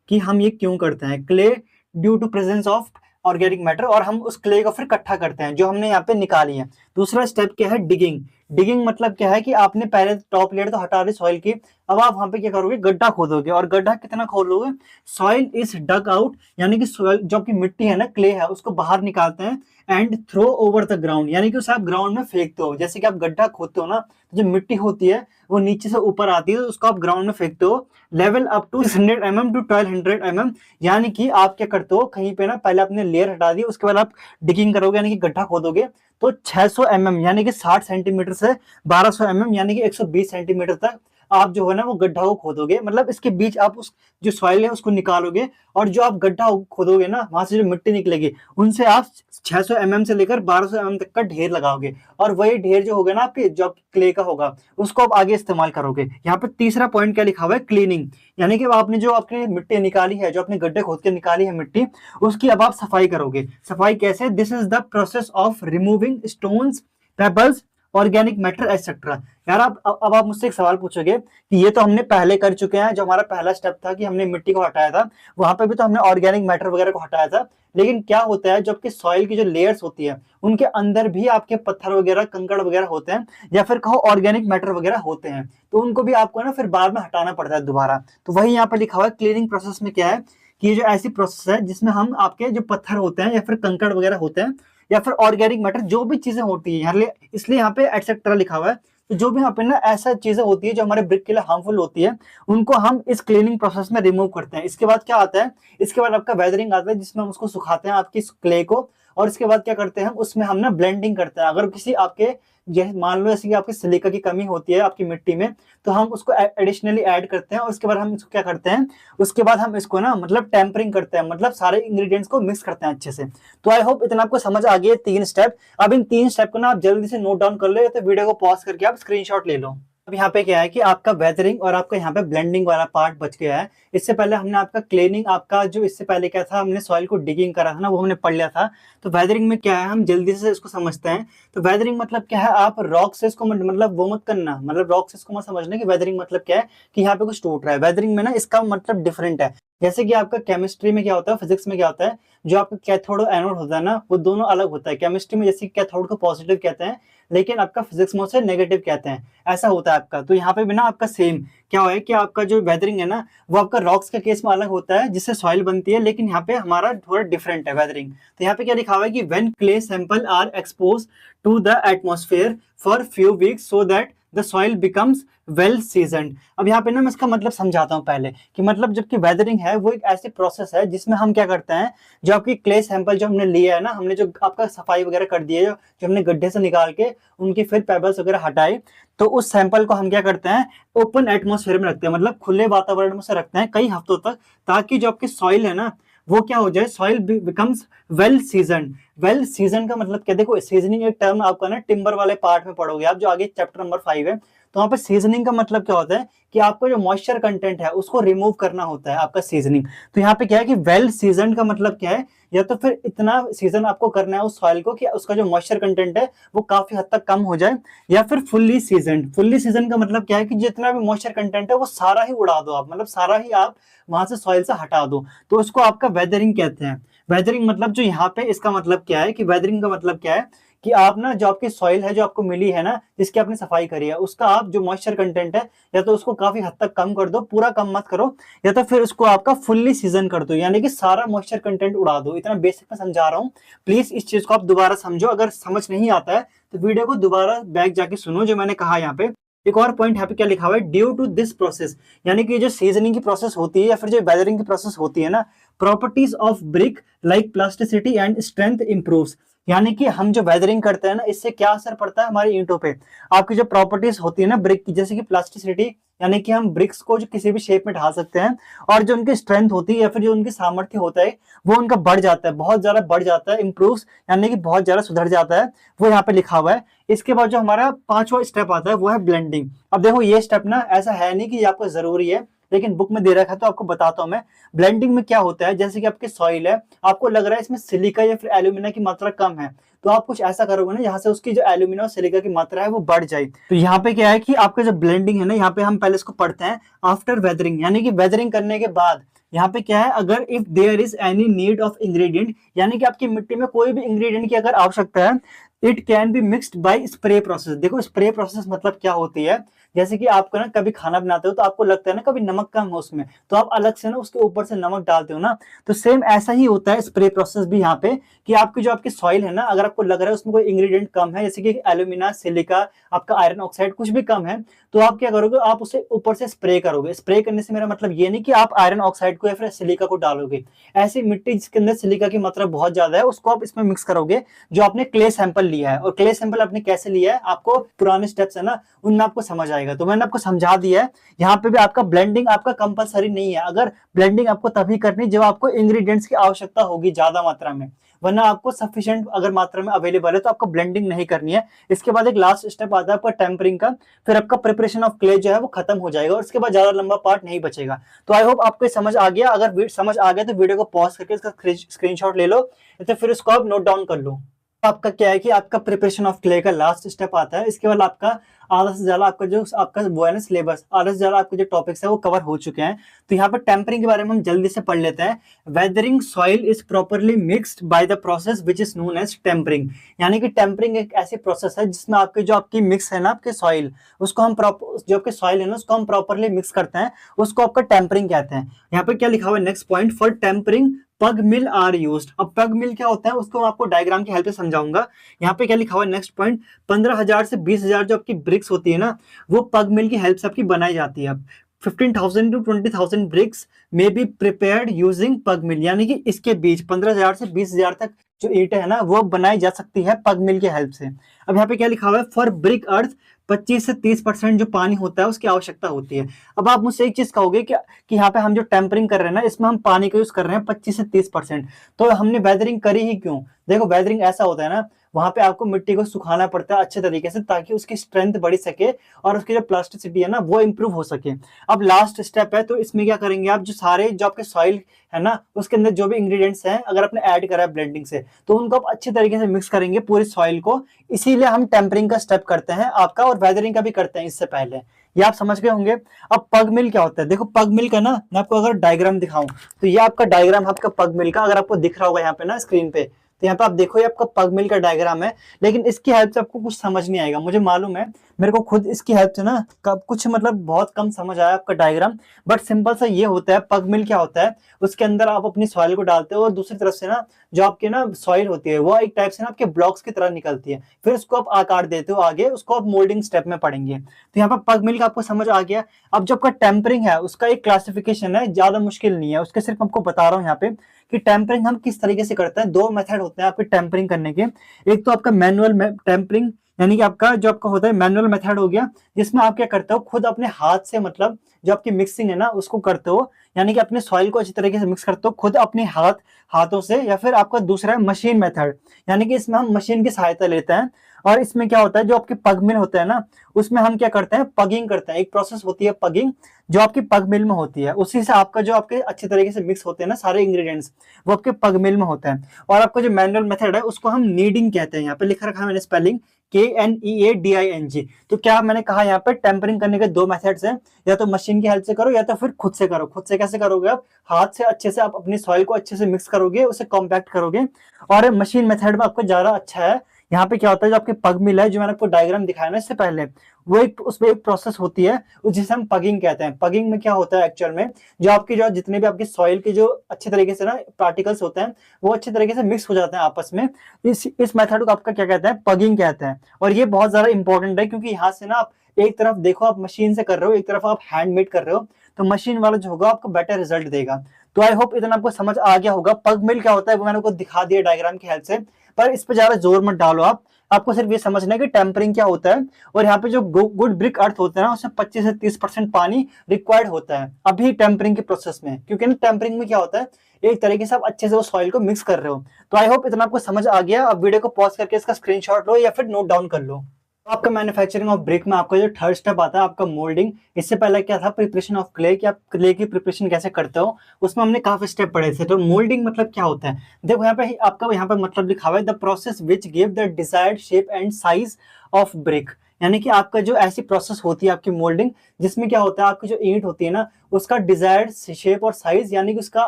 कि हम ये क्यों करते हैं। Clay due to presence of organic matter, और हम उस क्ले को फिर इकट्ठा करते हैं जो हमने यहाँ पे निकाली है। दूसरा स्टेप क्या है, डिगिंग। डिगिंग मतलब क्या है कि आपने पहले टॉप लेयर तो हटा दी सॉइल की, अब आप वहां पे क्या करोगे, गड्ढा खोदोगे। और गड्ढा कितना खोदोगे, सॉइल इज डग आउट, यानी कि सॉइल जो आपकी मिट्टी है ना, क्ले है, उसको बाहर निकालते हैं। And throw over the ground, यानी कि उसे आप ग्राउंड में फेंकते हो। जैसे कि आप गड्ढा खोदते हो ना, तो जो मिट्टी होती है वो नीचे से ऊपर आती है, तो उसको आप ग्राउंड में फेंकते हो। Level up to 600 mm to 1200 mm, यानी कि आप क्या करते हो, कहीं पे ना पहले आपने लेयर हटा दी, उसके बाद आप डिगिंग करोगे यानी कि गड्ढा खोदोगे, तो 600 mm यानी कि 60 सेंटीमीटर से 1200 mm यानी कि 120 सेंटीमीटर तक आप जो है ना वो गड्ढा को खोदोगे। मतलब इसके बीच आप उस जो सॉइल है उसको निकालोगे, और जो आप गड्ढा खोदोगे ना वहां से जो मिट्टी निकलेगी उनसे आप 600 mm से लेकर 1200 mm तक का ढेर लगाओगे। और वही ढेर जो होगा ना आपके जो क्ले का होगा उसको आप आगे इस्तेमाल करोगे। यहाँ पे तीसरा पॉइंट क्या लिखा हुआ है, क्लीनिंग, यानी कि आपने जो आपने मिट्टी निकाली है, जो आपने गड्ढे खोद के निकाली है मिट्टी, उसकी अब आप सफाई करोगे। सफाई कैसे, this is the process of removing stones, pebbles, organic matter etcetera. यार अब आप मुझसे एक सवाल पूछोगे कि ये तो हमने पहले कर चुके हैं, जो हमारा पहला स्टेप था कि हमने मिट्टी को हटाया था, वहां पे भी तो हमने ऑर्गेनिक मैटर वगैरह को हटाया था, लेकिन क्या होता है जो आपकी सॉइल की जो लेयर्स होती है उनके अंदर भी आपके पत्थर वगैरह, कंकड़ वगैरह होते हैं, या फिर कहो ऑर्गेनिक मैटर वगैरह होते हैं, तो उनको भी आपको ना फिर बाद में हटाना पड़ता है दोबारा। तो वही यहाँ पर लिखा हुआ है क्लीनिंग प्रोसेस में क्या है कि ये जो ऐसी प्रोसेस है जिसमें हम आपके जो पत्थर होते हैं या फिर कंकड़ वगैरह होते हैं या फिर ऑर्गेनिक मैटर जो भी चीजें होती है, इसलिए यहाँ पे एटसेट्रा लिखा हुआ है। तो जो भी यहाँ पे ना ऐसा चीजें होती है जो हमारे ब्रिक के लिए हार्मफुल होती है, उनको हम इस क्लीनिंग प्रोसेस में रिमूव करते हैं। इसके बाद क्या आता है, इसके बाद आपका वेदरिंग आता है जिसमें हम उसको सुखाते हैं आपकी क्ले को, और इसके बाद क्या करते हैं उसमें हम ना ब्लेंडिंग करते हैं। अगर किसी आपके मान लो जैसे कि आपकी सिलिका की कमी होती है आपकी मिट्टी में, तो हम उसको एडिशनली ऐड करते हैं, और उसके बाद हम इसको क्या करते हैं, उसके बाद हम इसको ना मतलब टेम्परिंग करते हैं, मतलब सारे इंग्रेडिएंट्स को मिक्स करते हैं अच्छे से। तो आई होप इतना आपको समझ आ गया 3 स्टेप। अब इन 3 स्टेप को ना आप जल्दी से नोट डाउन कर लो, तो वीडियो को पॉज करके आप स्क्रीनशॉट ले लो। अब यहाँ पे क्या है कि आपका वेदरिंग और आपका यहाँ पे ब्लेंडिंग वाला पार्ट बच गया है। इससे पहले हमने आपका क्लीनिंग, आपका जो इससे पहले क्या था, हमने सॉइल को डिगिंग करा था ना, वो हमने पढ़ लिया था। तो वेदरिंग में क्या है, हम जल्दी से इसको समझते हैं। तो वेदरिंग मतलब क्या है, आप रॉक से इसको मतलब वो मत करना, मतलब रॉक से इसको मत समझना कि वेदरिंग मतलब क्या है कि यहाँ पे कुछ टूट रहा है। वेदरिंग में ना इसका मतलब डिफरेंट है। जैसे कि आपका केमिस्ट्री में क्या होता है, फिजिक्स में क्या होता है, जो आपका कैथोड और एनोड होता है ना, वो दोनों अलग होता है। केमिस्ट्री में जैसे कैथोड को पॉजिटिव कहते हैं, लेकिन आपका फिजिक्स में उसे नेगेटिव कहते हैं, ऐसा होता है आपका। तो यहाँ पे भी ना आपका सेम क्या है कि आपका जो वेदरिंग है ना वो आपका रॉक्स के केस में अलग होता है जिससे सॉइल बनती है, लेकिन यहाँ पे हमारा थोड़ा डिफरेंट है वेदरिंग। तो यहाँ पे क्या लिखा हुआ है कि when clay sample are expose to the atmosphere for few weeks so that the soil becomes well seasoned. अब यहाँ पे ना मैं इसका मतलब समझाता हूँ पहले कि मतलब जबकि वेदरिंग है वो एक ऐसी प्रोसेस है जिसमें हम क्या करते हैं, जो आपकी क्ले सैंपल जो हमने लिया है ना, हमने जो आपका सफाई वगैरह कर दी है, जो हमने गड्ढे से निकाल के उनकी फिर पेबल्स वगैरह हटाए, तो उस सैंपल को हम क्या करते हैं, ओपन एटमोसफेयर में रखते हैं, मतलब खुले वातावरण में से रखते हैं कई हफ्तों तक, ताकि जो आपकी सॉइल है ना वो क्या हो जाए, soil becomes well season. Well season का मतलब क्या, देखो सीजनिंग एक टर्म आपका ना टिम्बर वाले पार्ट में पढ़ोगे आप, जो आगे चैप्टर नंबर 5 है, तो वहां पर सीजनिंग का मतलब क्या होता है कि आपको जो मॉइस्चर कंटेंट है उसको रिमूव करना होता है आपका सीजनिंग। तो यहाँ पे क्या है कि वेल सीजन का मतलब क्या है, या तो फिर इतना सीजन आपको करना है उस सॉइल को कि उसका जो मॉइस्चर कंटेंट है वो काफी हद तक कम हो जाए, या फिर फुल्ली सीजन। फुल्ली सीजन का मतलब क्या है कि जितना भी मॉइस्चर कंटेंट है वो सारा ही उड़ा दो आप, मतलब सारा ही आप वहां से सॉइल से हटा दो, तो उसको आपका वेदरिंग कहते हैं। वेदरिंग मतलब जो यहाँ पे इसका मतलब क्या है कि वेदरिंग का मतलब क्या है कि आप ना जो आपकी सॉइल है जो आपको मिली है ना, जिसकी आपने सफाई करी है, उसका आप जो मॉइस्चर कंटेंट है या तो उसको काफी हद तक कम कर दो, पूरा कम मत करो, या तो फिर उसको आपका फुल्ली सीजन कर दो, यानी कि सारा मॉइस्चर कंटेंट उड़ा दो। इतना बेसिक में समझा रहा हूँ, प्लीज इस चीज को आप दोबारा समझो। अगर समझ नहीं आता है तो वीडियो को दोबारा बैक जाके सुनो जो मैंने कहा यहाँ पे। एक और पॉइंट यहाँ पे क्या लिखा हुआ है, ड्यू टू दिस प्रोसेस, यानी कि जो सीजनिंग की प्रोसेस होती है या फिर जो वेदरिंग की प्रोसेस होती है ना, properties of brick like plasticity and strength improves. यानी कि हम जो वेदरिंग करते हैं ना, इससे क्या असर पड़ता है हमारी ईंटों पे, आपकी जो प्रॉपर्टीज होती है ना ब्रिक की, जैसे कि प्लास्टिसिटी, यानी कि हम ब्रिक्स को जो किसी भी शेप में ढाल सकते हैं, और जो उनकी स्ट्रेंथ होती है या फिर जो उनकी सामर्थ्य होता है वो उनका बढ़ जाता है, बहुत ज्यादा बढ़ जाता है, इंप्रूव्स यानी कि बहुत ज्यादा सुधर जाता है, वो यहाँ पे लिखा हुआ है। इसके बाद जो हमारा पांचवा स्टेप आता है वो है ब्लेंडिंग। अब देखो ये स्टेप ना ऐसा है नहीं कि ये आपको जरूरी है, लेकिन बुक में दे रखा है तो आपको बताता हूं मैं। ब्लेंडिंग में क्या होता है, जैसे कि आपकी सॉइल है, आपको लग रहा है इसमें सिलिका या फिर एल्यूमिना की मात्रा कम है, तो आप कुछ ऐसा करोगे ना यहाँ से उसकी जो एल्यूमिना और सिलिका की मात्रा है वो बढ़ जाए। तो यहाँ पे क्या है कि आपका जो ब्लेंडिंग है ना, यहाँ पे हम पहले इसको पढ़ते हैं आफ्टर वेदरिंग, यानी कि वेदरिंग करने के बाद यहाँ पे क्या है, अगर if there is any need of ingredient, यानी कि आपकी मिट्टी में कोई भी इंग्रेडिएंट की अगर आवश्यकता है, it can be mixed by spray process. देखो स्प्रे प्रोसेस मतलब क्या होती है, जैसे कि आपको ना कभी खाना बनाते हो तो आपको लगता है ना कभी नमक कम है उसमें, तो आप अलग से ना उसके ऊपर से नमक डालते हो ना, तो सेम ऐसा ही होता है स्प्रे प्रोसेस भी यहाँ पे, कि आपकी जो आपकी सॉइल है ना, अगर आपको लग रहा है उसमें कोई इंग्रेडिएंट कम है, जैसे कि एल्यूमिना, सिलिका, आपका आयरन ऑक्साइड कुछ भी कम है, तो आप क्या करोगे, आप उसे ऊपर से स्प्रे करोगे। स्प्रे करने से मेरा मतलब ये नहीं कि आप आयरन ऑक्साइड को या फिर सिलिका को डालोगे, ऐसी मिट्टी जिसके अंदर सिलिका की मात्रा बहुत ज्यादा है उसको आप इसमें मिक्स करोगे, जो आपने क्ले सैंपल लिया है। और क्ले सैंपल आपने कैसे लिया है, आपको पुराने स्टेप्स है ना उनमें आपको समझ आएगा, तो मैंने आपको समझा दिया है। यहाँ पे भी आपका ब्लेंडिंग आपका कंपलसरी नहीं है, अगर ब्लेंडिंग आपको तभी करनी जब आपको इंग्रेडिएंट्स की आवश्यकता होगी ज्यादा मात्रा में, वरना आपको सफिशिएंट अगर मात्रा में अवेलेबल है तो आपको ब्लेंडिंग नहीं करनी है। इसके बाद एक लास्ट स्टेप आता है आपका टेम्परिंग का, फिर आपका प्रिपरेशन ऑफ क्ले जो है वो खत्म हो जाएगा, और इसके बाद ज्यादा लंबा पार्ट नहीं बचेगा। तो आई होप आपको समझ आ गया। अगर समझ आ गया तो वीडियो को पॉज करके इसका स्क्रीनशॉट ले लो, तो फिर इसको आप नोट डाउन कर लो। आपका क्या है कि आपका प्रिपरेशन ऑफ क्ले का लास्ट स्टेप आता है, इसके बाद आपका आधा से ज्यादा आपका जो आपका वो है ना सिलेबस, आधा से ज्यादा आपके जो टॉपिक्स है वो कवर हो चुके हैं। तो यहाँ पर टेम्परिंग के बारे में हम जल्दी से पढ़ लेते हैं। Weathering soil is properly mixed by the process which is known as tempering. यानी कि टेम्परिंग एक ऐसी प्रोसेस है जिसमें आपकी जो आपकी मिक्स है ना आपके सॉइल, उसको हम जो आपके सॉइल है ना उसको हम प्रॉपरली मिक्स करते हैं, उसको आपका टेम्परिंग कहते हैं। यहाँ पे क्या लिखा हुआ है नेक्स्ट पॉइंट, फॉर टेम्परिंग पग मिल आर यूज्ड। अब पग मिल क्या होता है उसको मैं आपको डायग्राम की हेल्प से समझाऊंगा। यहाँ पे क्या लिखा हुआ है नेक्स्ट पॉइंट, 15,000 से 20,000 जो आपकी ब्रिक्स होती है ना वो पग मिल की हेल्प से आपकी बनाई जाती है। अब 15,000 to 20,000 bricks may be prepared using pug mill, यानी कि इसके बीच 15,000 से 20,000 तक जो ईंटें है ना वो बनाई जा सकती है पग मिल की हेल्प से। अब यहाँ पे क्या लिखा हुआ है, फॉर ब्रिक अर्थ 25 से 30% जो पानी होता है उसकी आवश्यकता होती है। अब आप मुझसे एक चीज कहोगे कि यहाँ पे हम जो टेम्परिंग कर रहे हैं ना इसमें हम पानी का यूज कर रहे हैं 25 से 30%, तो हमने वेदरिंग करी ही क्यों। देखो वेदरिंग ऐसा होता है ना, वहां पे आपको मिट्टी को सुखाना पड़ता है अच्छे तरीके से ताकि उसकी स्ट्रेंथ बढ़ सके और उसकी जो प्लास्टिसिटी है ना वो इंप्रूव हो सके। अब लास्ट स्टेप है, तो इसमें क्या करेंगे आप, जो सारे जो आपके सॉइल है ना उसके अंदर जो भी इंग्रेडिएंट्स हैं अगर आपने ऐड करा है ब्लेंडिंग से, तो उनको आप अच्छे तरीके से मिक्स करेंगे पूरी सॉइल को। इसीलिए हम टेम्परिंग का स्टेप करते हैं आपका, और वेदरिंग का भी करते हैं इससे पहले। ये आप समझ गए होंगे। अब पग मिल क्या होता है, देखो पग मिल का ना मैं आपको अगर डायग्राम दिखाऊं, तो ये आपका डायग्राम आपका पग मिल का अगर आपको दिख रहा होगा यहाँ पे ना स्क्रीन पे, तो यहाँ पे आप देखो ये आपका पग मिल का डायग्राम है, लेकिन इसकी हेल्प से आपको कुछ समझ नहीं आएगा, मुझे मालूम है, मेरे को खुद इसकी हेल्प से ना कुछ मतलब बहुत कम समझ आया आपका डायग्राम। बट सिंपल सा ये होता है, पग मिल क्या होता है, उसके अंदर आप अपनी सॉइल को डालते हो और दूसरी तरफ से ना जो आपकी ना सॉइल होती है वो एक टाइप से ना आपके ब्लॉक्स की तरह निकलती है, फिर उसको आप आकार देते हो आगे, उसको आप मोल्डिंग स्टेप में पढ़ेंगे। तो यहाँ पर पग मिल का आपको समझ आ गया। अब जो आपका टेम्परिंग है उसका एक क्लासिफिकेशन है, ज्यादा मुश्किल नहीं है, उसके सिर्फ आपको बता रहा हूँ यहाँ पे कि टेम्परिंग हम किस तरीके से करते हैं। दो मेथड होते हैं आपके टेम्परिंग करने के, एक तो आपका मैनुअल टेम्परिंग, यानी कि आपका जो आपका होता है मैनुअल मेथड हो गया, जिसमें आप क्या करते हो खुद अपने हाथ से, मतलब जो आपकी मिक्सिंग है ना उसको करते हो, यानी कि अपने सॉइल को अच्छी तरीके से मिक्स करते हो खुद अपने हाथों से। या फिर आपका दूसरा है मशीन मेथड, यानी कि इसमें हम मशीन की सहायता लेते हैं। और इसमें क्या होता है, जो आपके पग मिल होता है ना उसमें हम क्या करते हैं, पगिंग करते हैं, एक प्रोसेस होती है पगिंग जो आपकी पग मिल में होती है, उसी से आपका जो आपके अच्छे तरीके से मिक्स होते हैं ना सारे इंग्रेडिएंट्स, वो आपके पग मिल में होते हैं। और आपका जो मैनुअल मेथड है उसको हम नीडिंग कहते हैं, यहाँ पे लिख रखा है मैंने स्पेलिंग KNEADING। तो क्या मैंने कहा यहाँ पे टेम्परिंग करने के दो मेथड्स हैं, या तो मशीन की हेल्प से करो या तो फिर खुद से करो। खुद से कैसे करोगे, आप हाथ से अच्छे से आप अपनी सॉइल को अच्छे से मिक्स करोगे, उसे कॉम्पैक्ट करोगे। और मशीन मेथड में आपको ज्यादा अच्छा है। यहाँ पे क्या होता है, जो आपके पग मिल है जो मैंने आपको डायग्राम दिखाया ना इससे पहले, वो एक उसमें एक प्रोसेस होती है जिसे हम पगिंग कहते हैं। पगिंग में क्या होता है एक्चुअल में, जो आपकी जो जितने भी आपकी सॉइल के जो अच्छे तरीके से ना पार्टिकल्स होते हैं वो अच्छे तरीके से मिक्स हो जाते हैं आपस में। इस मेथड को आपका क्या कहते हैं, पगिंग कहते हैं। और ये बहुत ज्यादा इंपॉर्टेंट है, क्योंकि यहाँ से ना आप एक तरफ देखो आप मशीन से कर रहे हो, एक तरफ आप हैंडमेड कर रहे हो, तो मशीन वाला जो होगा आपको बेटर रिजल्ट देगा। तो आई होप इतना आपको समझ आ गया होगा। पग मिल क्या होता है वो मैंने आपको दिखा दिया डायग्राम की हेल्प से, पर इस पर ज्यादा जोर मत डालो आप, आपको सिर्फ ये समझना है कि टेम्परिंग क्या होता है। और यहाँ पे जो गुड ब्रिक अर्थ होता है ना उसमें 25 से 30% पानी रिक्वायर्ड होता है अभी टेम्परिंग के प्रोसेस में, क्योंकि ना टेम्परिंग में क्या होता है एक तरीके से आप अच्छे से वो सॉइल को मिक्स कर रहे हो। तो आई होप इतना आपको समझ आ गया। अब वीडियो को पॉज करके इसका स्क्रीनशॉट लो या फिर नोट डाउन कर लो। आपका मैन्युफैक्चरिंग ऑफ ब्रिक में आपका जो थर्ड स्टेप आता है आपका मोल्डिंग। इससे पहले क्या था, प्रिपरेशन ऑफ क्ले, कि आप क्ले की प्रिपरेशन कैसे करते हो, उसमें हमने काफी स्टेप पढ़े थे। तो मोल्डिंग मतलब क्या होता है, देखो यहाँ पे आपका यहाँ पे मतलब लिखा हुआ है the process which give the desired shape and size of brick, यानी कि आपका जो ऐसी प्रोसेस होती है आपकी मोल्डिंग, जिसमें क्या होता है आपकी जो ईंट होती है ना उसका डिजायर्ड शेप और साइज, यानी कि उसका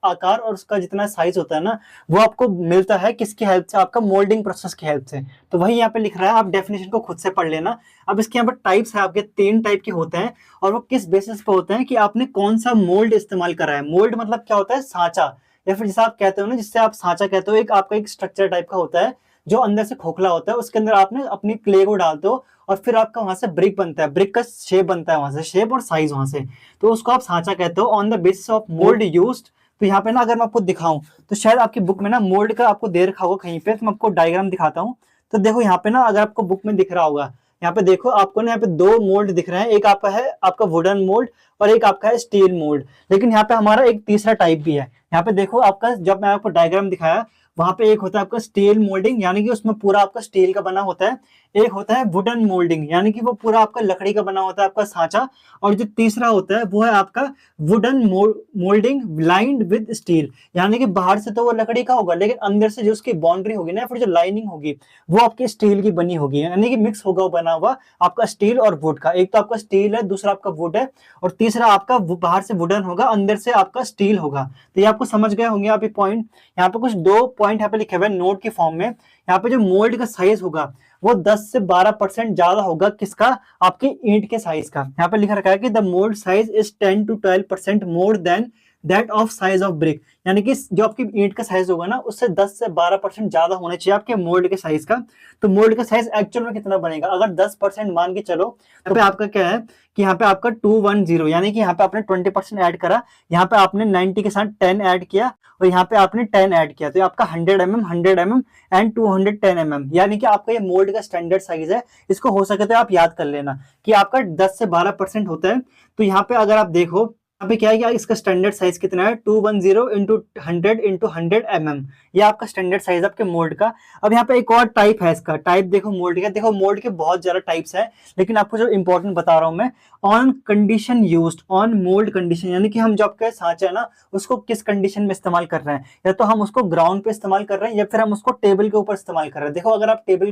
आकार और उसका जितना साइज होता है ना वो आपको मिलता है किसकी हेल्प से, आपका मोल्डिंग प्रोसेस की हेल्प से। तो वही यहाँ पे लिख रहा है, आप डेफिनेशन को खुद से पढ़ लेना। अब इसके यहाँ पर टाइप्स है आपके 3 टाइप के होते हैं, और वो किस बेसिस पे होते हैं कि आपने कौन सा मोल्ड इस्तेमाल करा है। मोल्ड मतलब क्या होता है, सांचा, या फिर जैसे आप कहते हो ना, जिससे आप सांचा कहते हो, एक आपका एक स्ट्रक्चर टाइप का होता है जो अंदर से खोखला होता है, उसके अंदर आपने अपनी क्ले को डालते हो और फिर आपका वहां से ब्रिक बनता है, ब्रिक का शेप बनता है, वहां से शेप और साइज वहां से, तो उसको आप सांचा कहते हो on the basis of mould used. तो यहाँ पे ना अगर मैं आपको दिखाऊं तो शायद आपकी बुक में ना मोल्ड का आपको दे रखा होगा कहीं पे, तो मैं आपको डायग्राम दिखाता हूँ। तो देखो यहाँ पे ना अगर आपको बुक में दिख रहा होगा, यहाँ पे देखो आपको ना यहाँ पे 2 मोल्ड दिख रहे हैं, एक आपका है आपका वुडन मोल्ड और एक आपका है स्टील मोल्ड। लेकिन यहाँ पे हमारा एक तीसरा टाइप भी है। यहाँ पे देखो आपका, जब मैं आपको डायग्राम दिखाया वहां पे एक होता है आपका स्टील मोल्डिंग, यानी कि उसमें पूरा आपका स्टील का बना होता है। एक होता है वुडन मोल्डिंग, यानी कि वो पूरा आपका लकड़ी का बना होता है आपका सांचा। और जो तीसरा होता है वो है आपका wooden moulding lined with steel, यानी कि बाहर से तो वो लकड़ी का होगा लेकिन अंदर से जो उसकी बाउंड्री होगी ना, फिर जो लाइनिंग होगी वो आपकी स्टील की बनी होगी, यानी कि मिक्स होगा बना हुआ आपका स्टील और वुड का। एक तो आपका स्टील है, दूसरा आपका वुड है, और तीसरा आपका बाहर से वुडन होगा, अंदर से आपका स्टील होगा। तो ये आपको समझ गए होंगे आप ये पॉइंट। यहाँ पे कुछ 2 पॉइंट यहाँ पे लिखे हुए नोट के फॉर्म में। यहाँ पे जो मोल्ड का साइज होगा वो 10 से 12% ज्यादा होगा किसका, आपकी ईंट के साइज का। यहाँ पे लिखा रखा है कि the mould size is 10 to 12% more than that of size of brick, यानी कि जो आपकी ईंट का साइज होगा ना उससे 10 से 12% ज्यादा होना चाहिए आपके मोल्ड के साइज का। तो मोल्ड का साइज एक्चुअल में कितना बनेगा, अगर 10% मान के चलो, यहाँ पे आपका क्या है कि यहाँ पे आपका 210, यानी कि यहाँ पे आपने 20% ऐड करा, यहाँ पे आपने 90 के साथ 10 ऐड किया और यहाँ पे आपने 10 ऐड किया, तो आपका 100 mm 100 mm एंड 210 mm, यानी कि आपका ये मोल्ड का स्टैंडर्ड साइज है। इसको हो सके तो आप याद कर लेना कि आपका 10 से 12% होता है। तो यहाँ पे अगर आप देखो यहाँ पे क्या है कि इसका स्टैंडर्ड साइज कितना है, 210 इंटू 100 इंटू 100 mm, ये आपका स्टैंडर्ड साइज आपके मोल्ड का। अब यहाँ पे एक और टाइप है इसका, टाइप देखो मोल्ड का, देखो मोल्ड के बहुत ज्यादा टाइप्स है, लेकिन आपको जो इंपॉर्टेंट बता रहा हूं मैं, on condition used, on mould condition, यानी कि हम जो आपका सांचा है ना उसको किस कंडीशन में इस्तेमाल कर रहे हैं, या तो हम उसको ग्राउंड पे इस्तेमाल कर रहे हैं या फिर हम उसको टेबल के ऊपर इस्तेमाल कर रहे हैं। देखो अगर आप टेबल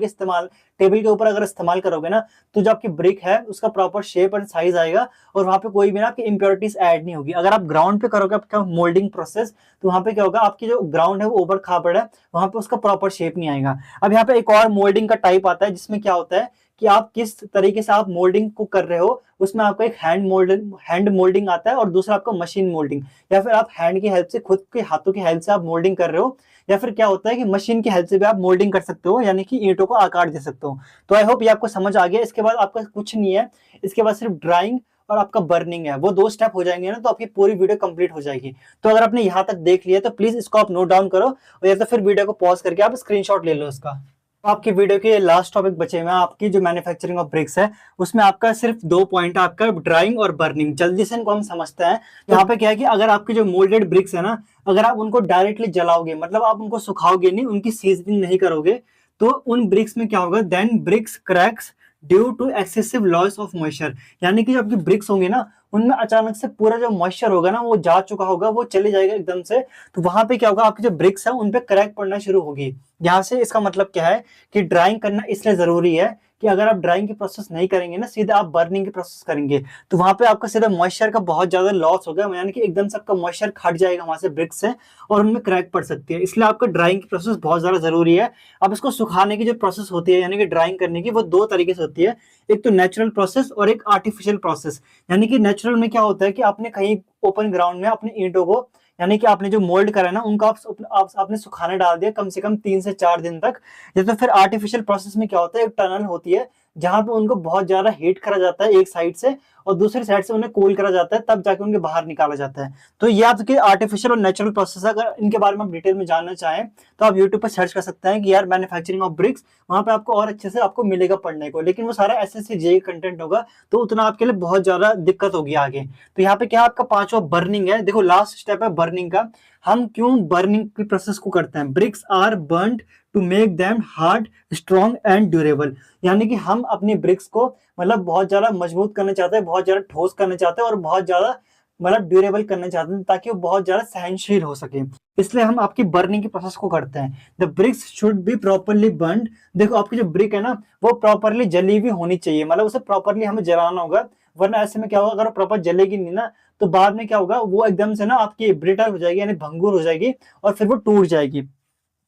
के ऊपर अगर इस्तेमाल करोगे ना, तो जो आपकी ब्रिक है उसका प्रॉपर शेप एंड साइज आएगा और वहां पे कोई भी ना आपकी इंप्योरिटीज ऐड ऐड नहीं होगी। अगर आप ग्राउंड पे करोगे आपका मोल्डिंग प्रोसेस, तो वहां पे क्या होगा, आपकी जो ग्राउंड है वो ओवर खापड़ है, वहां पे उसका प्रॉपर शेप नहीं आएगा। अब यहाँ पे एक और मोल्डिंग का टाइप आता है, जिसमें क्या होता है कि आप किस तरीके से आप मोल्डिंग को कर रहे हो, उसमें आपका एक हैंड मोल्डिंग आता है और दूसरा आपका मशीन मोल्डिंग, या फिर आप हैंड की हेल्प से, खुद के हाथों की हेल्प से आप मोल्डिंग कर रहे हो, या फिर क्या होता है कि मशीन की हेल्प से भी आप मोल्डिंग कर सकते हो, यानी कि ईंटों को आकार दे सकते हो। तो आई होप ये आपको समझ आ गया। इसके बाद आपका कुछ नहीं है, इसके बाद सिर्फ ड्राइंग और आपका बर्निंग है, वो 2 स्टेप हो जाएंगे ना, तो आपकी पूरी वीडियो कंप्लीट हो जाएगी। तो अगर आपने यहाँ तक देख लिया तो प्लीज इसको आप नोट डाउन करो, और या तो फिर वीडियो को पॉज करके आप स्क्रीनशॉट ले लो इसका। आपकी वीडियो के लास्ट टॉपिक बचे हुए हैं, आपकी जो मैन्युफैक्चरिंग ऑफ ब्रिक्स है, उसमें आपका सिर्फ 2 पॉइंट है, आपका ड्राइंग और बर्निंग। जल्दी से इनको हम समझते हैं। यहाँ पे क्या है कि अगर आपकी जो मोल्डेड ब्रिक्स है ना, अगर आप उनको डायरेक्टली जलाओगे, मतलब आप उनको सुखाओगे नहीं, उनकी सीजनिंग नहीं करोगे, तो उन ब्रिक्स में क्या होगा, then bricks cracks due to excessive loss of moisture. यानी कि जो आपकी ब्रिक्स होंगी ना, उनमें अचानक से पूरा जो मॉइस्चर होगा ना, वो जा चुका होगा, वो चले जाएगा एकदम से। तो वहां पे क्या होगा, आपकी जो ब्रिक्स है उन पे क्रैक पड़ना शुरू होगी। यहाँ से इसका मतलब क्या है कि ड्राइंग करना इसलिए जरूरी है कि अगर आप ड्राइंग की प्रोसेस नहीं करेंगे ना, सीधे आप बर्निंग की प्रोसेस करेंगे, तो वहां पे आपका सीधा मॉइस्चर का बहुत ज्यादा लॉस होगा, यानी कि एकदम से आपका मॉइस्चर हट जाएगा वहां से ब्रिक्स से, और उनमें क्रैक पड़ सकती है। इसलिए आपका ड्राइंग की प्रोसेस बहुत ज्यादा जरूरी है। अब इसको सुखाने की जो प्रोसेस होती है, यानी कि ड्राइंग करने की, वो 2 तरीके से होती है। एक तो नेचुरल प्रोसेस और एक आर्टिफिशियल प्रोसेस। यानी कि नेचुरल में क्या होता है कि आपने कहीं ओपन ग्राउंड में अपनी ईंटों को, यानी कि आपने जो मोल्ड करा है ना, उनको आपने सुखाने डाल दिया कम से कम 3 से 4 दिन तक। या तो फिर आर्टिफिशियल प्रोसेस में क्या होता है, एक टनल होती है जहां पे उनको बहुत ज्यादा हीट करा जाता है एक साइड से, और दूसरी साइड से उन्हें कूल करा जाता है, तब जाके उनके बाहर निकाला जाता है। तो ये आपके आर्टिफिशियल और नेचुरल प्रोसेस है। अगर इनके बारे में आप डिटेल में जानना चाहें तो आप यूट्यूब पर सर्च कर सकते हैं कि यार मैन्युफैक्चरिंग ऑफ ब्रिक्स, वहां पे आपको और अच्छे से आपको मिलेगा पढ़ने को। लेकिन वो सारा एसएससी जेईई कंटेंट होगा, तो उतना आपके लिए बहुत ज्यादा दिक्कत होगी आगे। तो यहाँ पे क्या आपका 5वां बर्निंग है। देखो लास्ट स्टेप है बर्निंग का। हम क्यों बर्निंग की प्रोसेस को करते हैं? Bricks are burned to make them hard, strong and durable. यानी कि हम अपनी ब्रिक्स को मतलब बहुत ज्यादा मजबूत करना चाहते हैं, बहुत ज्यादा ठोस करना चाहते हैं, और बहुत ज्यादा मतलब ड्यूरेबल करना चाहते हैं, ताकि वो बहुत ज्यादा सहनशील हो सके। इसलिए हम आपकी बर्निंग की प्रोसेस को करते हैं। The bricks should be properly burned. देखो आपकी जो ब्रिक है ना, वो प्रॉपरली जली हुई होनी चाहिए, मतलब उसे प्रॉपरली हमें जलाना होगा, वरना ऐसे में क्या होगा, अगर प्रॉपर जलेगी नहीं ना, तो बाद में क्या होगा, वो एकदम से ना आपकी ब्रिटल हो जाएगी, यानी भंगुर हो जाएगी, और फिर वो टूट जाएगी।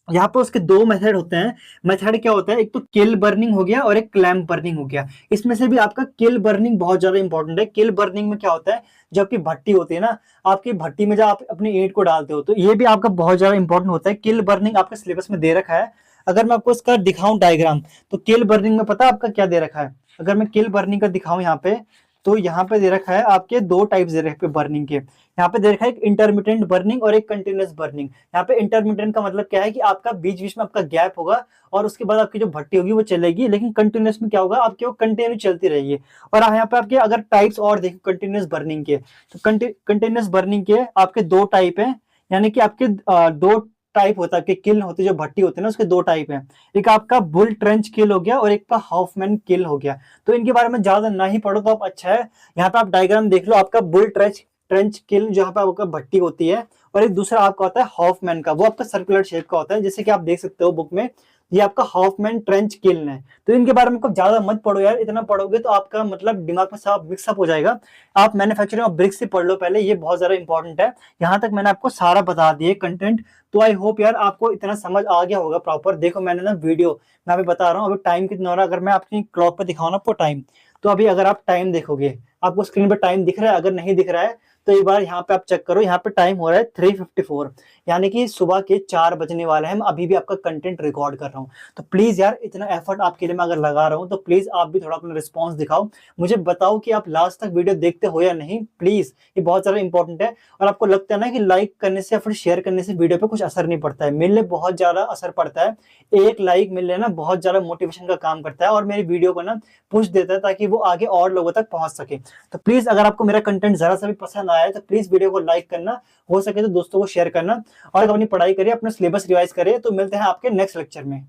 यहाँ पे उसके 2 मेथड होते हैं। मेथड क्या होता है, एक तो किल बर्निंग हो गया और एक क्लैम्प बर्निंग हो गया। इसमें से भी आपका किल बर्निंग बहुत ज्यादा इंपॉर्टेंट है। किल बर्निंग में क्या होता है, जब आपकी भट्टी होती है ना, आपकी भट्टी में जब आप अपनी ईंट को डालते हो, तो ये भी आपका बहुत ज्यादा इंपॉर्टेंट होता है। किल बर्निंग आपके सिलेबस में दे रखा है। अगर मैं आपको इसका दिखाऊं डायग्राम, तो किल बर्निंग में पता है आपका क्या दे रखा है? अगर मैं किल बर्निंग का दिखाऊं यहाँ पे, तो यहाँ पे दे रखा है आपके 2 टाइप्स दे रखे बर्निंग के। यहाँ पे दे रखा है एक इंटरमिटेंट बर्निंग और एक कंटिन्यूअस बर्निंग। यहाँ पे इंटरमिटेंट का मतलब क्या है कि आपका बीच बीच में आपका गैप होगा, और उसके बाद आपकी जो भट्टी होगी वो चलेगी। लेकिन कंटिन्यूअस में क्या होगा, आपकी वो कंटिन्यू चलती रहेगी। और यहाँ पे आपके अगर टाइप्स और देखो कंटिन्यूअस बर्निंग के, तो कंटिन्यूअस बर्निंग के आपके 2 टाइप है। यानी कि आपके 2 टाइप होता है, आपके किल होते हैं, जो भट्टी होते हैं ना, उसके 2 टाइप है। एक आपका बुल ट्रेंच किल हो गया और एक का हॉफमैन किल हो गया। तो इनके बारे में ज्यादा ना ही पढ़ो तो आप अच्छा है। यहाँ पे आप डायग्राम देख लो, आपका बुल ट्रेंच किल जहाँ पे आपका भट्टी होती है, और एक दूसरा आपका होता है हॉफमैन का, वो आपका सर्कुलर शेप का होता है, जैसे कि आप देख सकते हो बुक में। ये आपका हॉफमैन ट्रेंच किल है। तो इनके बारे में कुछ ज्यादा मत पढ़ो यार, इतना पढ़ोगे तो आपका मतलब दिमाग में सब मिक्सअप हो जाएगा। आप मैन्युफैक्चरिंग ऑफ ब्रिक्स से पढ़ लो पहले, ये बहुत ज्यादा इंपॉर्टेंट है। यहाँ तक मैंने आपको सारा बता दिया कंटेंट। तो आई होप यार आपको इतना समझ आ गया होगा प्रॉपर। देखो मैंने ना वीडियो, मैं अभी बता रहा हूँ, अभी टाइम कितना हो रहा है, अगर मैं अपनी क्लॉक पे दिखाऊँ ना आपको टाइम, तो अभी अगर आप टाइम देखोगे, आपको स्क्रीन पे टाइम दिख रहा है? अगर नहीं दिख रहा है तो एक बार यहाँ पे आप चेक करो, यहाँ पे टाइम हो रहा है 3:54, यानी कि सुबह के 4 बजने वाले हैं। मैं अभी भी आपका कंटेंट रिकॉर्ड कर रहा हूँ। तो प्लीज यार इतना एफर्ट आपके लिए मैं अगर लगा रहा हूँ, तो प्लीज आप भी थोड़ा अपना रिस्पॉन्स दिखाओ, मुझे बताओ कि आप लास्ट तक वीडियो देखते हो या नहीं। प्लीज, ये बहुत ज्यादा इंपॉर्टेंट है। और आपको लगता है ना कि लाइक करने से या फिर शेयर करने से वीडियो पे कुछ असर नहीं पड़ता है, मेरे लिए बहुत ज्यादा असर पड़ता है। एक लाइक मिल लेना बहुत ज्यादा मोटिवेशन का काम करता है, और मेरी वीडियो को ना पुश देता है, ताकि वो आगे और लोगों तक पहुंच सके। तो प्लीज अगर आपको मेरा कंटेंट जरा सा भी पसंद आया है, तो प्लीज वीडियो को लाइक करना, हो सके तो दोस्तों को शेयर करना, और अपनी पढ़ाई करिए, अपना सिलेबस रिवाइज करिए। तो मिलते हैं आपके नेक्स्ट लेक्चर में।